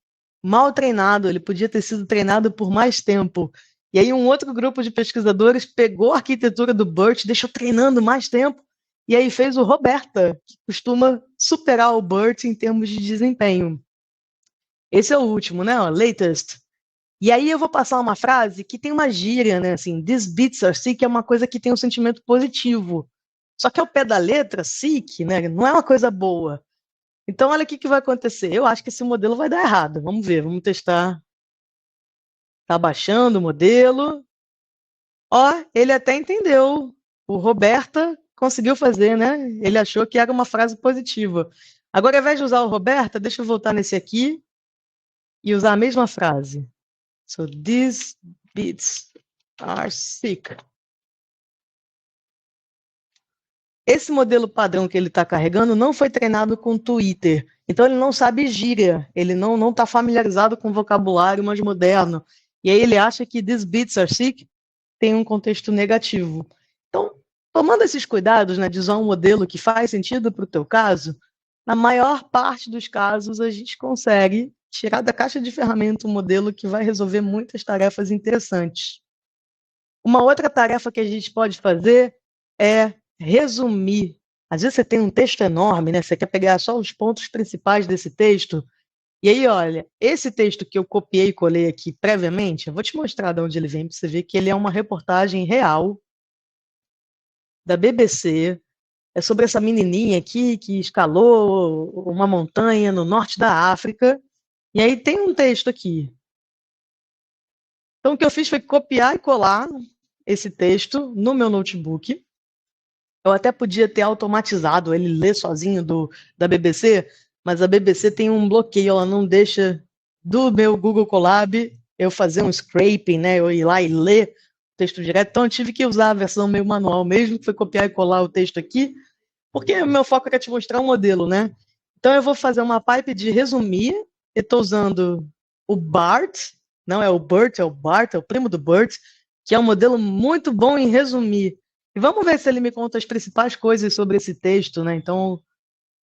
mal treinado, ele podia ter sido treinado por mais tempo. E aí um outro grupo de pesquisadores pegou a arquitetura do BERT, deixou treinando mais tempo, e aí fez o Roberta, que costuma superar o BERT em termos de desempenho. Esse é o último, né? Ó, latest. E aí eu vou passar uma frase que tem uma gíria, né? Assim, these beats are sick é uma coisa que tem um sentimento positivo. Só que ao pé da letra, sick, né? Não é uma coisa boa. Então, olha o que vai acontecer. Eu acho que esse modelo vai dar errado. Vamos ver, vamos testar. Tá baixando o modelo. Ó, ele até entendeu. O Roberta conseguiu fazer, né? Ele achou que era uma frase positiva. Agora, ao invés de usar o Roberta, deixa eu voltar nesse aqui e usar a mesma frase. So, these beats are sick. Esse modelo padrão que ele está carregando não foi treinado com Twitter. Então ele não sabe gíria, ele não está familiarizado com vocabulário mais moderno. E aí ele acha que these beats are sick tem um contexto negativo. Então, tomando esses cuidados, né, de usar um modelo que faz sentido para o teu caso, na maior parte dos casos a gente consegue tirar da caixa de ferramenta um modelo que vai resolver muitas tarefas interessantes. Uma outra tarefa que a gente pode fazer é resumir. Às vezes você tem um texto enorme, né? Você quer pegar só os pontos principais desse texto. E aí, olha, esse texto que eu copiei e colei aqui previamente, eu vou te mostrar de onde ele vem para você ver que ele é uma reportagem real da BBC. É sobre essa menininha aqui que escalou uma montanha no norte da África. E aí tem um texto aqui. Então, o que eu fiz foi copiar e colar esse texto no meu notebook. Eu até podia ter automatizado ele ler sozinho da BBC, mas a BBC tem um bloqueio, ela não deixa do meu Google Colab eu fazer um scraping, né? Eu ir lá e ler o texto direto. Então, eu tive que usar a versão meio manual mesmo, que foi copiar e colar o texto aqui, porque o meu foco era te mostrar um modelo, né? Então, eu vou fazer uma pipe de resumir. Eu estou usando o BART, não é o BERT, é o BART, é o primo do BERT, que é um modelo muito bom em resumir. E vamos ver se ele me conta as principais coisas sobre esse texto, né? Então,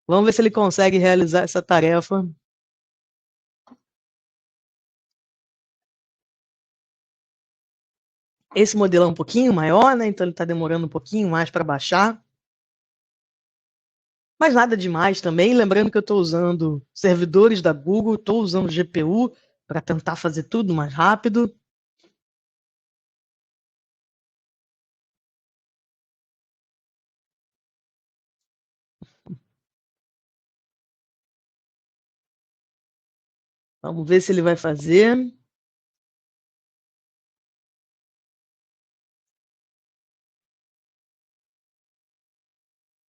vamos ver se ele consegue realizar essa tarefa. Esse modelo é um pouquinho maior, né? Então ele está demorando um pouquinho mais para baixar. Mas nada demais também. Lembrando que eu estou usando servidores da Google, estou usando GPU para tentar fazer tudo mais rápido. Vamos ver se ele vai fazer.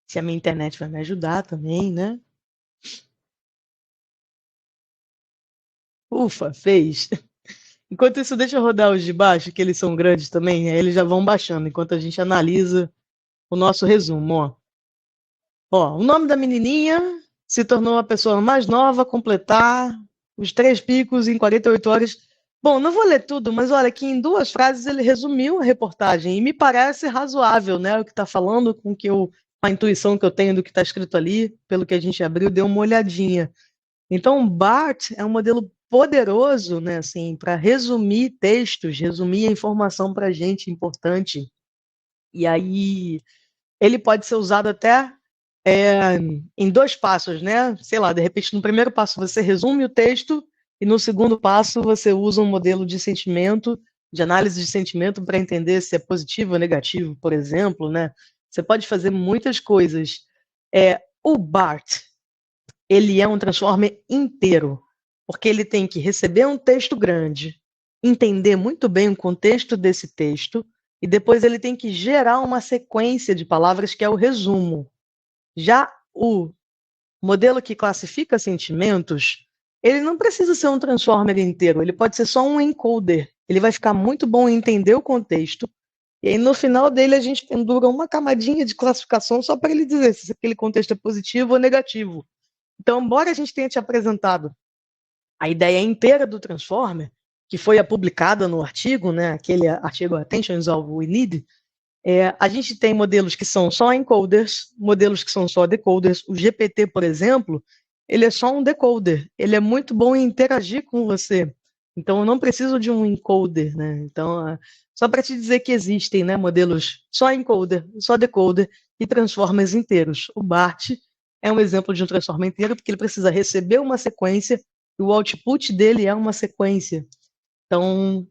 Se a minha internet vai me ajudar também, né? Ufa, fez. Enquanto isso, deixa eu rodar os de baixo, que eles são grandes também, aí eles já vão baixando, enquanto a gente analisa o nosso resumo. O nome da menininha se tornou a pessoa mais nova a completar os 3 picos em 48 horas. Bom, não vou ler tudo, mas olha que em 2 frases ele resumiu a reportagem e me parece razoável, né? O que está falando com a intuição que eu tenho do que está escrito ali, pelo que a gente abriu, deu uma olhadinha. Então, o BART é um modelo poderoso, né, assim, para resumir textos, resumir a informação para a gente importante. E aí ele pode ser usado até em 2 passos, né? Sei lá, de repente no primeiro passo você resume o texto e no segundo passo você usa um modelo de sentimento, de análise de sentimento para entender se é positivo ou negativo, por exemplo, né? Você pode fazer muitas coisas. O BART, ele é um transformer inteiro, porque ele tem que receber um texto grande, entender muito bem o contexto desse texto, e depois ele tem que gerar uma sequência de palavras que é o resumo. Já o modelo que classifica sentimentos, ele não precisa ser um transformer inteiro, ele pode ser só um encoder. Ele vai ficar muito bom em entender o contexto, e aí no final dele a gente pendura uma camadinha de classificação só para ele dizer se aquele contexto é positivo ou negativo. Então, embora a gente tenha te apresentado a ideia inteira do Transformer, que foi publicada no artigo, né, aquele artigo Attention is all we need, a gente tem modelos que são só encoders, modelos que são só decoders. O GPT, por exemplo, ele é só um decoder. Ele é muito bom em interagir com você. Então, eu não preciso de um encoder, né? Então, só para te dizer que existem, né, modelos só encoder, só decoder e transformers inteiros. O BART é um exemplo de um transformer inteiro, porque ele precisa receber uma sequência e o output dele é uma sequência. Então,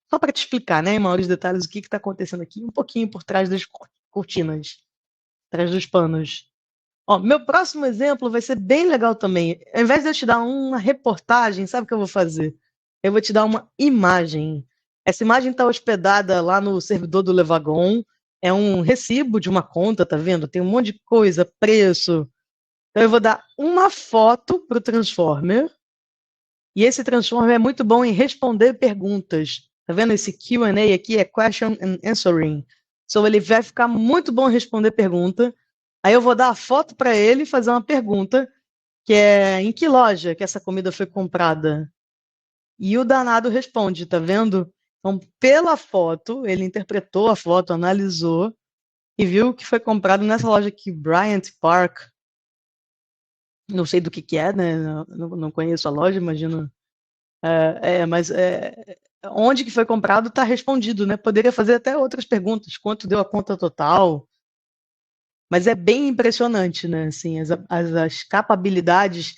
só para te explicar, né, em maiores detalhes, o que está acontecendo aqui, um pouquinho por trás das cortinas, atrás dos panos. Meu próximo exemplo vai ser bem legal também. Ao invés de eu te dar uma reportagem, sabe o que eu vou fazer? Eu vou te dar uma imagem. Essa imagem está hospedada lá no servidor do Levagon. É um recibo de uma conta, tá vendo? Tem um monte de coisa, preço. Então eu vou dar uma foto para o Transformer. E esse Transformer é muito bom em responder perguntas. Tá vendo? Esse Q&A aqui é Question and Answering. Então ele vai ficar muito bom em responder pergunta. Aí eu vou dar a foto para ele e fazer uma pergunta, que é em que loja que essa comida foi comprada? E o danado responde, tá vendo? Então, pela foto, ele interpretou a foto, analisou e viu que foi comprado nessa loja aqui, Bryant Park. Não sei do que é, né? Não conheço a loja, imagino. Mas onde que foi comprado está respondido, né? Poderia fazer até outras perguntas, quanto deu a conta total, mas é bem impressionante, né? Assim, as capabilidades,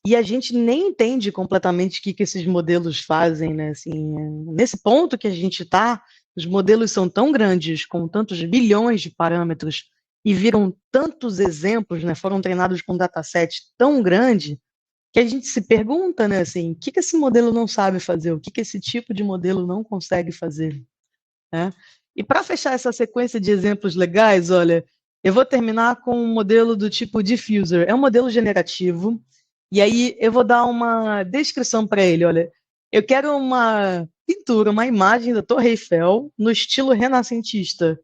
e a gente nem entende completamente o que esses modelos fazem, né? Assim, nesse ponto que a gente está, os modelos são tão grandes, com tantos bilhões de parâmetros, e viram tantos exemplos, né? Foram treinados com um dataset tão grande, que a gente se pergunta, né? Assim, o que esse modelo não sabe fazer? O que esse tipo de modelo não consegue fazer? Né? E para fechar essa sequência de exemplos legais, olha, eu vou terminar com um modelo do tipo diffuser. É um modelo generativo, e aí eu vou dar uma descrição para ele. Olha, eu quero uma pintura, uma imagem da Torre Eiffel no estilo renascentista.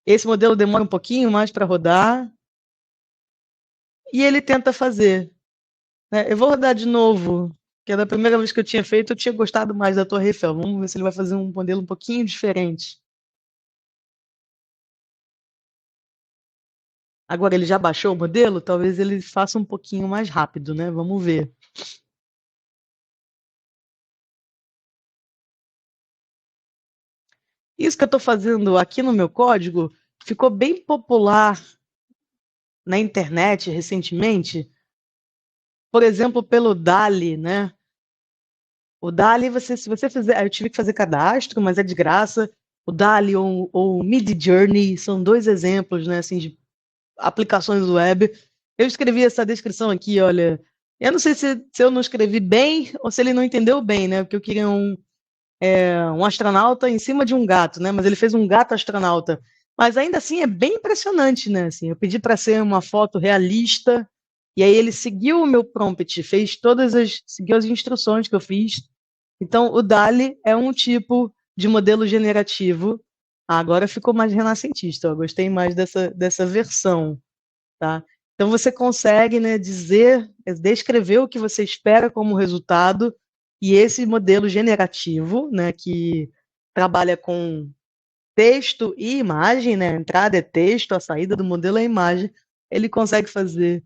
Esse modelo demora um pouquinho mais para rodar, e ele tenta fazer. Né? Eu vou rodar de novo, que é da primeira vez que eu tinha feito, eu tinha gostado mais da Torre Eiffel. Vamos ver se ele vai fazer um modelo um pouquinho diferente. Agora ele já baixou o modelo, talvez ele faça um pouquinho mais rápido, né? Vamos ver. Isso que eu estou fazendo aqui no meu código ficou bem popular na internet recentemente, por exemplo, pelo DALL-E, né? O DALL-E, se você fizer, eu tive que fazer cadastro, mas é de graça. O DALL-E ou o Midjourney são dois exemplos, né, assim, de aplicações web. Eu escrevi essa descrição aqui, olha. Eu não sei se eu não escrevi bem ou se ele não entendeu bem, né? Porque eu queria um astronauta em cima de um gato, né? Mas ele fez um gato astronauta. Mas ainda assim é bem impressionante, né? Assim, eu pedi para ser uma foto realista e aí ele seguiu o meu prompt, seguiu as instruções que eu fiz. Então o DALL-E é um tipo de modelo generativo. Agora ficou mais renascentista. Eu gostei mais dessa versão, tá? Então você consegue, né, descrever o que você espera como resultado, e esse modelo generativo, né, que trabalha com texto e imagem, né, a entrada é texto, a saída do modelo é imagem, ele consegue fazer.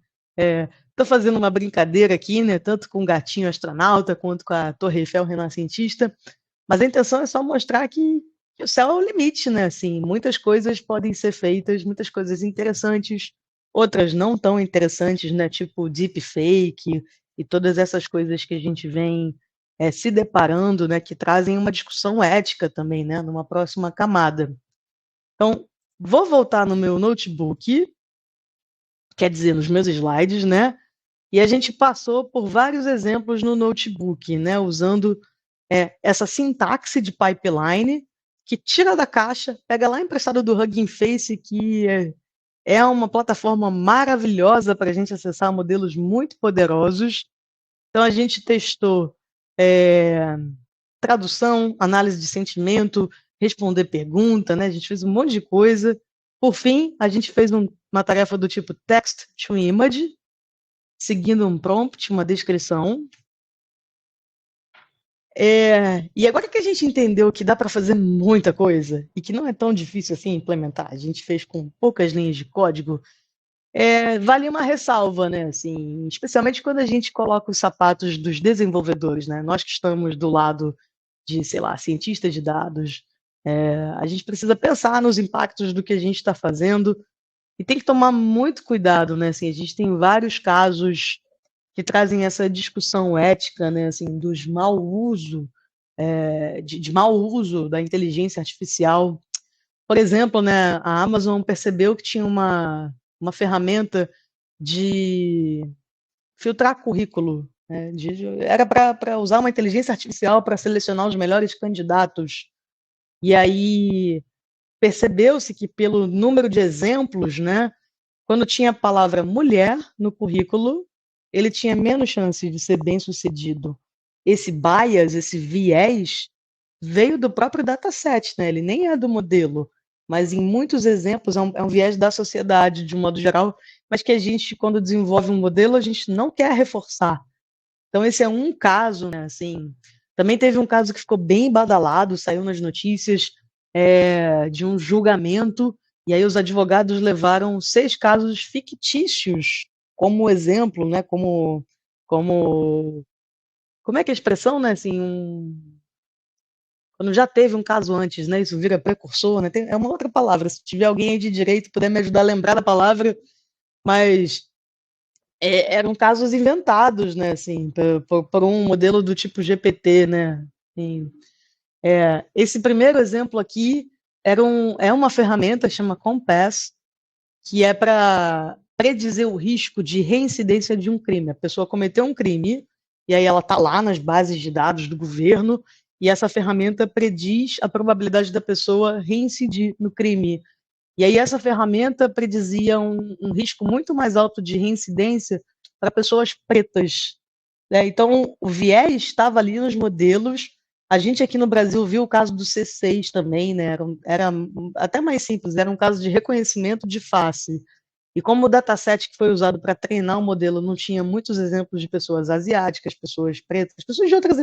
Estou fazendo uma brincadeira aqui, né, tanto com o gatinho astronauta quanto com a Torre Eiffel renascentista, mas a intenção é só mostrar que o céu é o limite, né? Assim, muitas coisas podem ser feitas, muitas coisas interessantes, outras não tão interessantes, né? Tipo deepfake e todas essas coisas que a gente vem se deparando, né? Que trazem uma discussão ética também, né? Numa próxima camada. Então, vou voltar no meu notebook, quer dizer, nos meus slides, né? E a gente passou por vários exemplos no notebook, né? Usando essa sintaxe de pipeline que tira da caixa, pega lá emprestado do Hugging Face, que é uma plataforma maravilhosa para a gente acessar modelos muito poderosos. Então a gente testou tradução, análise de sentimento, responder pergunta, né? A gente fez um monte de coisa. Por fim, a gente fez uma tarefa do tipo text to image, seguindo um prompt, uma descrição. E agora que a gente entendeu que dá para fazer muita coisa e que não é tão difícil assim implementar, a gente fez com poucas linhas de código, vale uma ressalva, né? Assim, especialmente quando a gente coloca os sapatos dos desenvolvedores, né? Nós que estamos do lado de, sei lá, cientistas de dados, a gente precisa pensar nos impactos do que a gente está fazendo e tem que tomar muito cuidado, né? Assim, a gente tem vários casos que trazem essa discussão ética, né? Assim, dos mau uso de mau uso da inteligência artificial. Por exemplo, né, a Amazon percebeu que tinha uma ferramenta de filtrar currículo. Né, era para usar uma inteligência artificial para selecionar os melhores candidatos. E aí percebeu-se que pelo número de exemplos, né, quando tinha a palavra mulher no currículo, ele tinha menos chance de ser bem sucedido. Esse bias, esse viés, veio do próprio dataset, né? Ele nem é do modelo, mas em muitos exemplos é um viés da sociedade, de um modo geral, mas que a gente, quando desenvolve um modelo, a gente não quer reforçar. Então, esse é um caso, né? Assim, também teve um caso que ficou bem badalado, saiu nas notícias, de um julgamento, e aí os advogados levaram 6 casos fictícios como exemplo, né? Como é que é a expressão, né? Assim, quando já teve um caso antes, né? Isso vira precursor, né? É uma outra palavra. Se tiver alguém aí de direito puder me ajudar a lembrar da palavra, mas eram casos inventados, né? Assim, por um modelo do tipo GPT, né? Assim, esse primeiro exemplo aqui é uma ferramenta chama Compass, que é para predizer o risco de reincidência de um crime. A pessoa cometeu um crime e aí ela está lá nas bases de dados do governo e essa ferramenta prediz a probabilidade da pessoa reincidir no crime. E aí essa ferramenta predizia um risco muito mais alto de reincidência para pessoas pretas, né? Então, o viés estava ali nos modelos. A gente aqui no Brasil viu o caso do C6 também, né? Era até mais simples, era um caso de reconhecimento de face. E como o dataset que foi usado para treinar o modelo não tinha muitos exemplos de pessoas asiáticas, pessoas pretas, pessoas de outras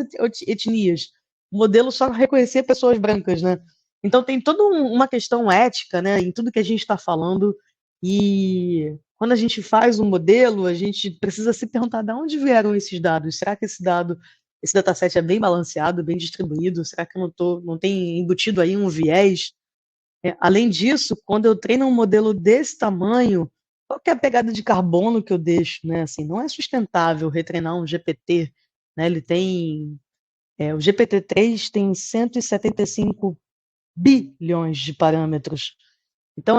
etnias, o modelo só reconhecia pessoas brancas, né? Então tem toda uma questão ética, né, em tudo que a gente está falando. E quando a gente faz um modelo, a gente precisa se perguntar de onde vieram esses dados. Será que esse dataset é bem balanceado, bem distribuído? Será que eu não tem embutido aí um viés? Além disso, quando eu treino um modelo desse tamanho, qual que é a pegada de carbono que eu deixo, né? Assim, não é sustentável retreinar um GPT, né? O GPT-3 tem 175 bilhões de parâmetros. Então,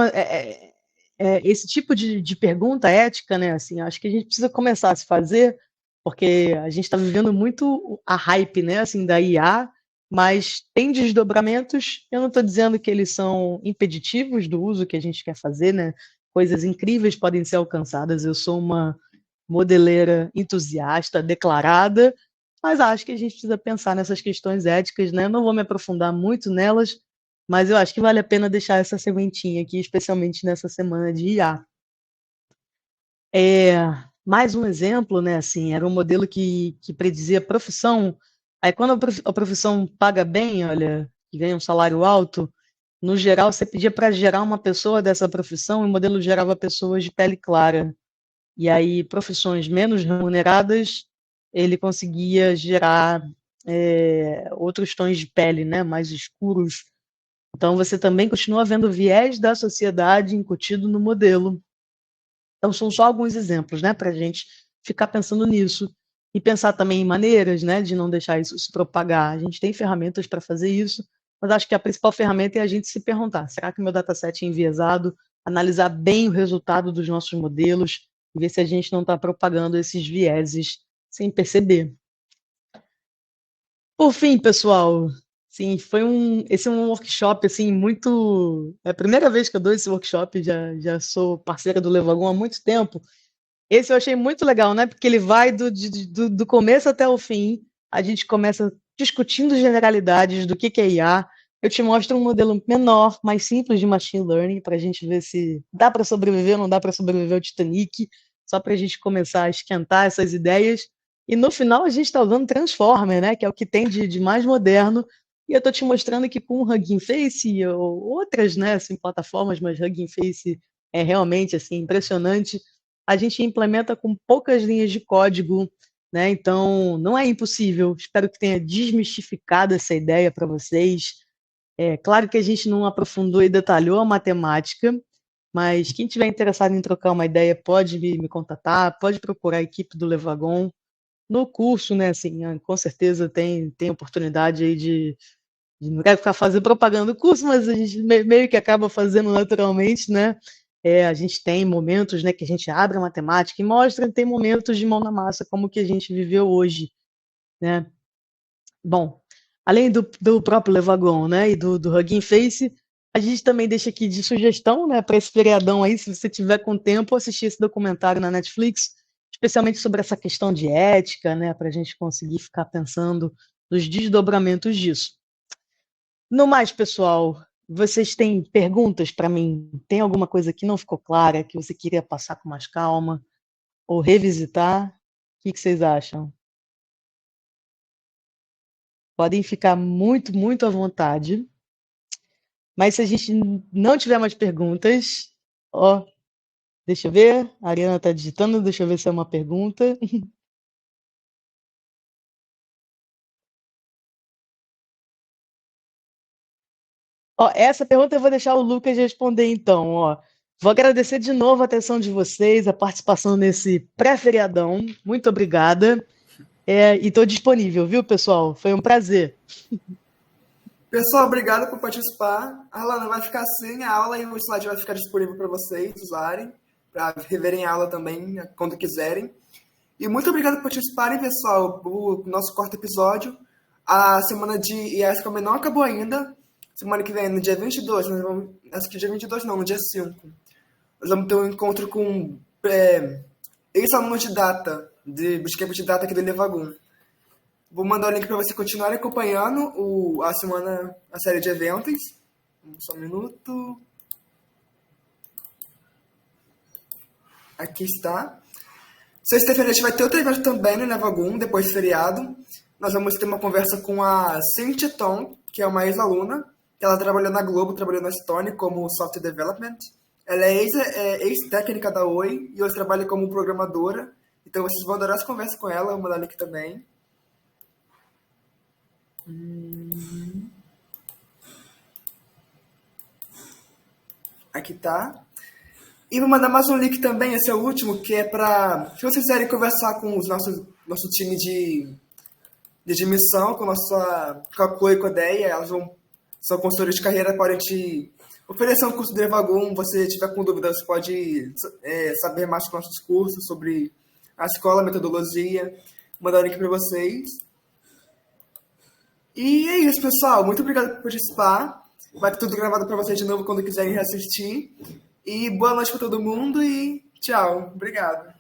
esse tipo de pergunta ética, né? Assim, acho que a gente precisa começar a se fazer, porque a gente está vivendo muito a hype, né? Assim, da IA, mas tem desdobramentos. Eu não estou dizendo que eles são impeditivos do uso que a gente quer fazer, né? Coisas incríveis podem ser alcançadas. Eu sou uma modeleira entusiasta, declarada, mas acho que a gente precisa pensar nessas questões éticas, né? Eu não vou me aprofundar muito nelas, mas eu acho que vale a pena deixar essa sementinha aqui, especialmente nessa semana de IA. É, mais um exemplo, né? Assim, era um modelo que predizia profissão. Aí, quando a profissão paga bem, olha, que ganha um salário alto, no geral, você pedia para gerar uma pessoa dessa profissão e o modelo gerava pessoas de pele clara. E aí, profissões menos remuneradas, ele conseguia gerar outros tons de pele, né? Mais escuros. Então, você também continua vendo o viés da sociedade incutido no modelo. Então, são só alguns exemplos, né, para a gente ficar pensando nisso e pensar também em maneiras, né, de não deixar isso se propagar. A gente tem ferramentas para fazer isso, mas acho que a principal ferramenta é a gente se perguntar: será que o meu dataset é enviesado? Analisar bem o resultado dos nossos modelos e ver se a gente não está propagando esses vieses sem perceber. Por fim, pessoal, sim, esse é um workshop assim muito, é a primeira vez que eu dou esse workshop, já sou parceira do Levagon há muito tempo. Esse eu achei muito legal, né? Porque ele vai do começo até o fim. A gente começa discutindo generalidades do que é IA. Eu te mostro um modelo menor, mais simples de machine learning, para a gente ver se dá para sobreviver ou não dá para sobreviver ao Titanic, só para a gente começar a esquentar essas ideias. E no final a gente está usando Transformer, né? Que é o que tem de mais moderno. E eu estou te mostrando que com o Hugging Face ou outras, né, assim, plataformas, mas Hugging Face é realmente assim impressionante, a gente implementa com poucas linhas de código, né? Então, não é impossível. Espero que tenha desmistificado essa ideia para vocês. É claro que a gente não aprofundou e detalhou a matemática, mas quem tiver interessado em trocar uma ideia pode me contatar, pode procurar a equipe do Levagon. No curso, né, assim, com certeza tem oportunidade aí não quero ficar fazendo propaganda do curso, mas a gente meio que acaba fazendo naturalmente, né? A gente tem momentos, né, que a gente abre a matemática e mostra, tem momentos de mão na massa, como que a gente viveu hoje, né? Bom, além do próprio Levagon, né, e do Hugging Face, a gente também deixa aqui de sugestão, né, para esse feriadão aí, se você tiver com tempo, assistir esse documentário na Netflix, especialmente sobre essa questão de ética, né, para a gente conseguir ficar pensando nos desdobramentos disso. No mais, pessoal, vocês têm perguntas para mim? Tem alguma coisa que não ficou clara, que você queria passar com mais calma ou revisitar? O que vocês acham? Podem ficar muito, muito à vontade. Mas se a gente não tiver mais perguntas, ó, deixa eu ver. A Ariana está digitando, deixa eu ver se é uma pergunta. Ó, essa pergunta eu vou deixar o Lucas responder então, ó. Vou agradecer de novo a atenção de vocês, a participação nesse pré-feriadão. Muito obrigada. E estou disponível, viu, pessoal? Foi um prazer. Pessoal, obrigado por participar. A Alana vai ficar sem a aula e o slide vai ficar disponível para vocês usarem, para reverem a aula também quando quiserem. E muito obrigado por participarem, pessoal, do nosso quarto episódio. A semana de IESCOM não acabou ainda. Semana que vem, no dia 22, acho que dia 22 não, no dia 5. Nós vamos ter um encontro com ex-alunos de data, de Bootcamp de data aqui do Levagum. Vou mandar o link para você continuar acompanhando a série de eventos. Só um minuto. Aqui está. Sexta-feira a gente vai ter outro evento também no Levagum, depois do feriado. Nós vamos ter uma conversa com a Cynthia Tong, que é uma ex-aluna, que ela trabalhou na Globo, trabalhou na Stone como Software Development. Ela é ex-técnica da Oi e hoje trabalha como programadora. Então vocês vão adorar essa conversa com ela, vou mandar o link também. Aqui tá. E vou mandar mais um link também, esse é o último, que é para, se vocês quiserem conversar com o nosso time de admissão, com a Chloe e com a Deia, elas são consultoras de carreira, podem te oferecer um curso de Levagum. Se tiver com dúvidas, pode saber mais com nossos cursos sobre a escola, a metodologia, mandar o link para vocês. E é isso, pessoal. Muito obrigado por participar. Vai ter tudo gravado para vocês de novo quando quiserem reassistir. E boa noite para todo mundo e tchau. Obrigado.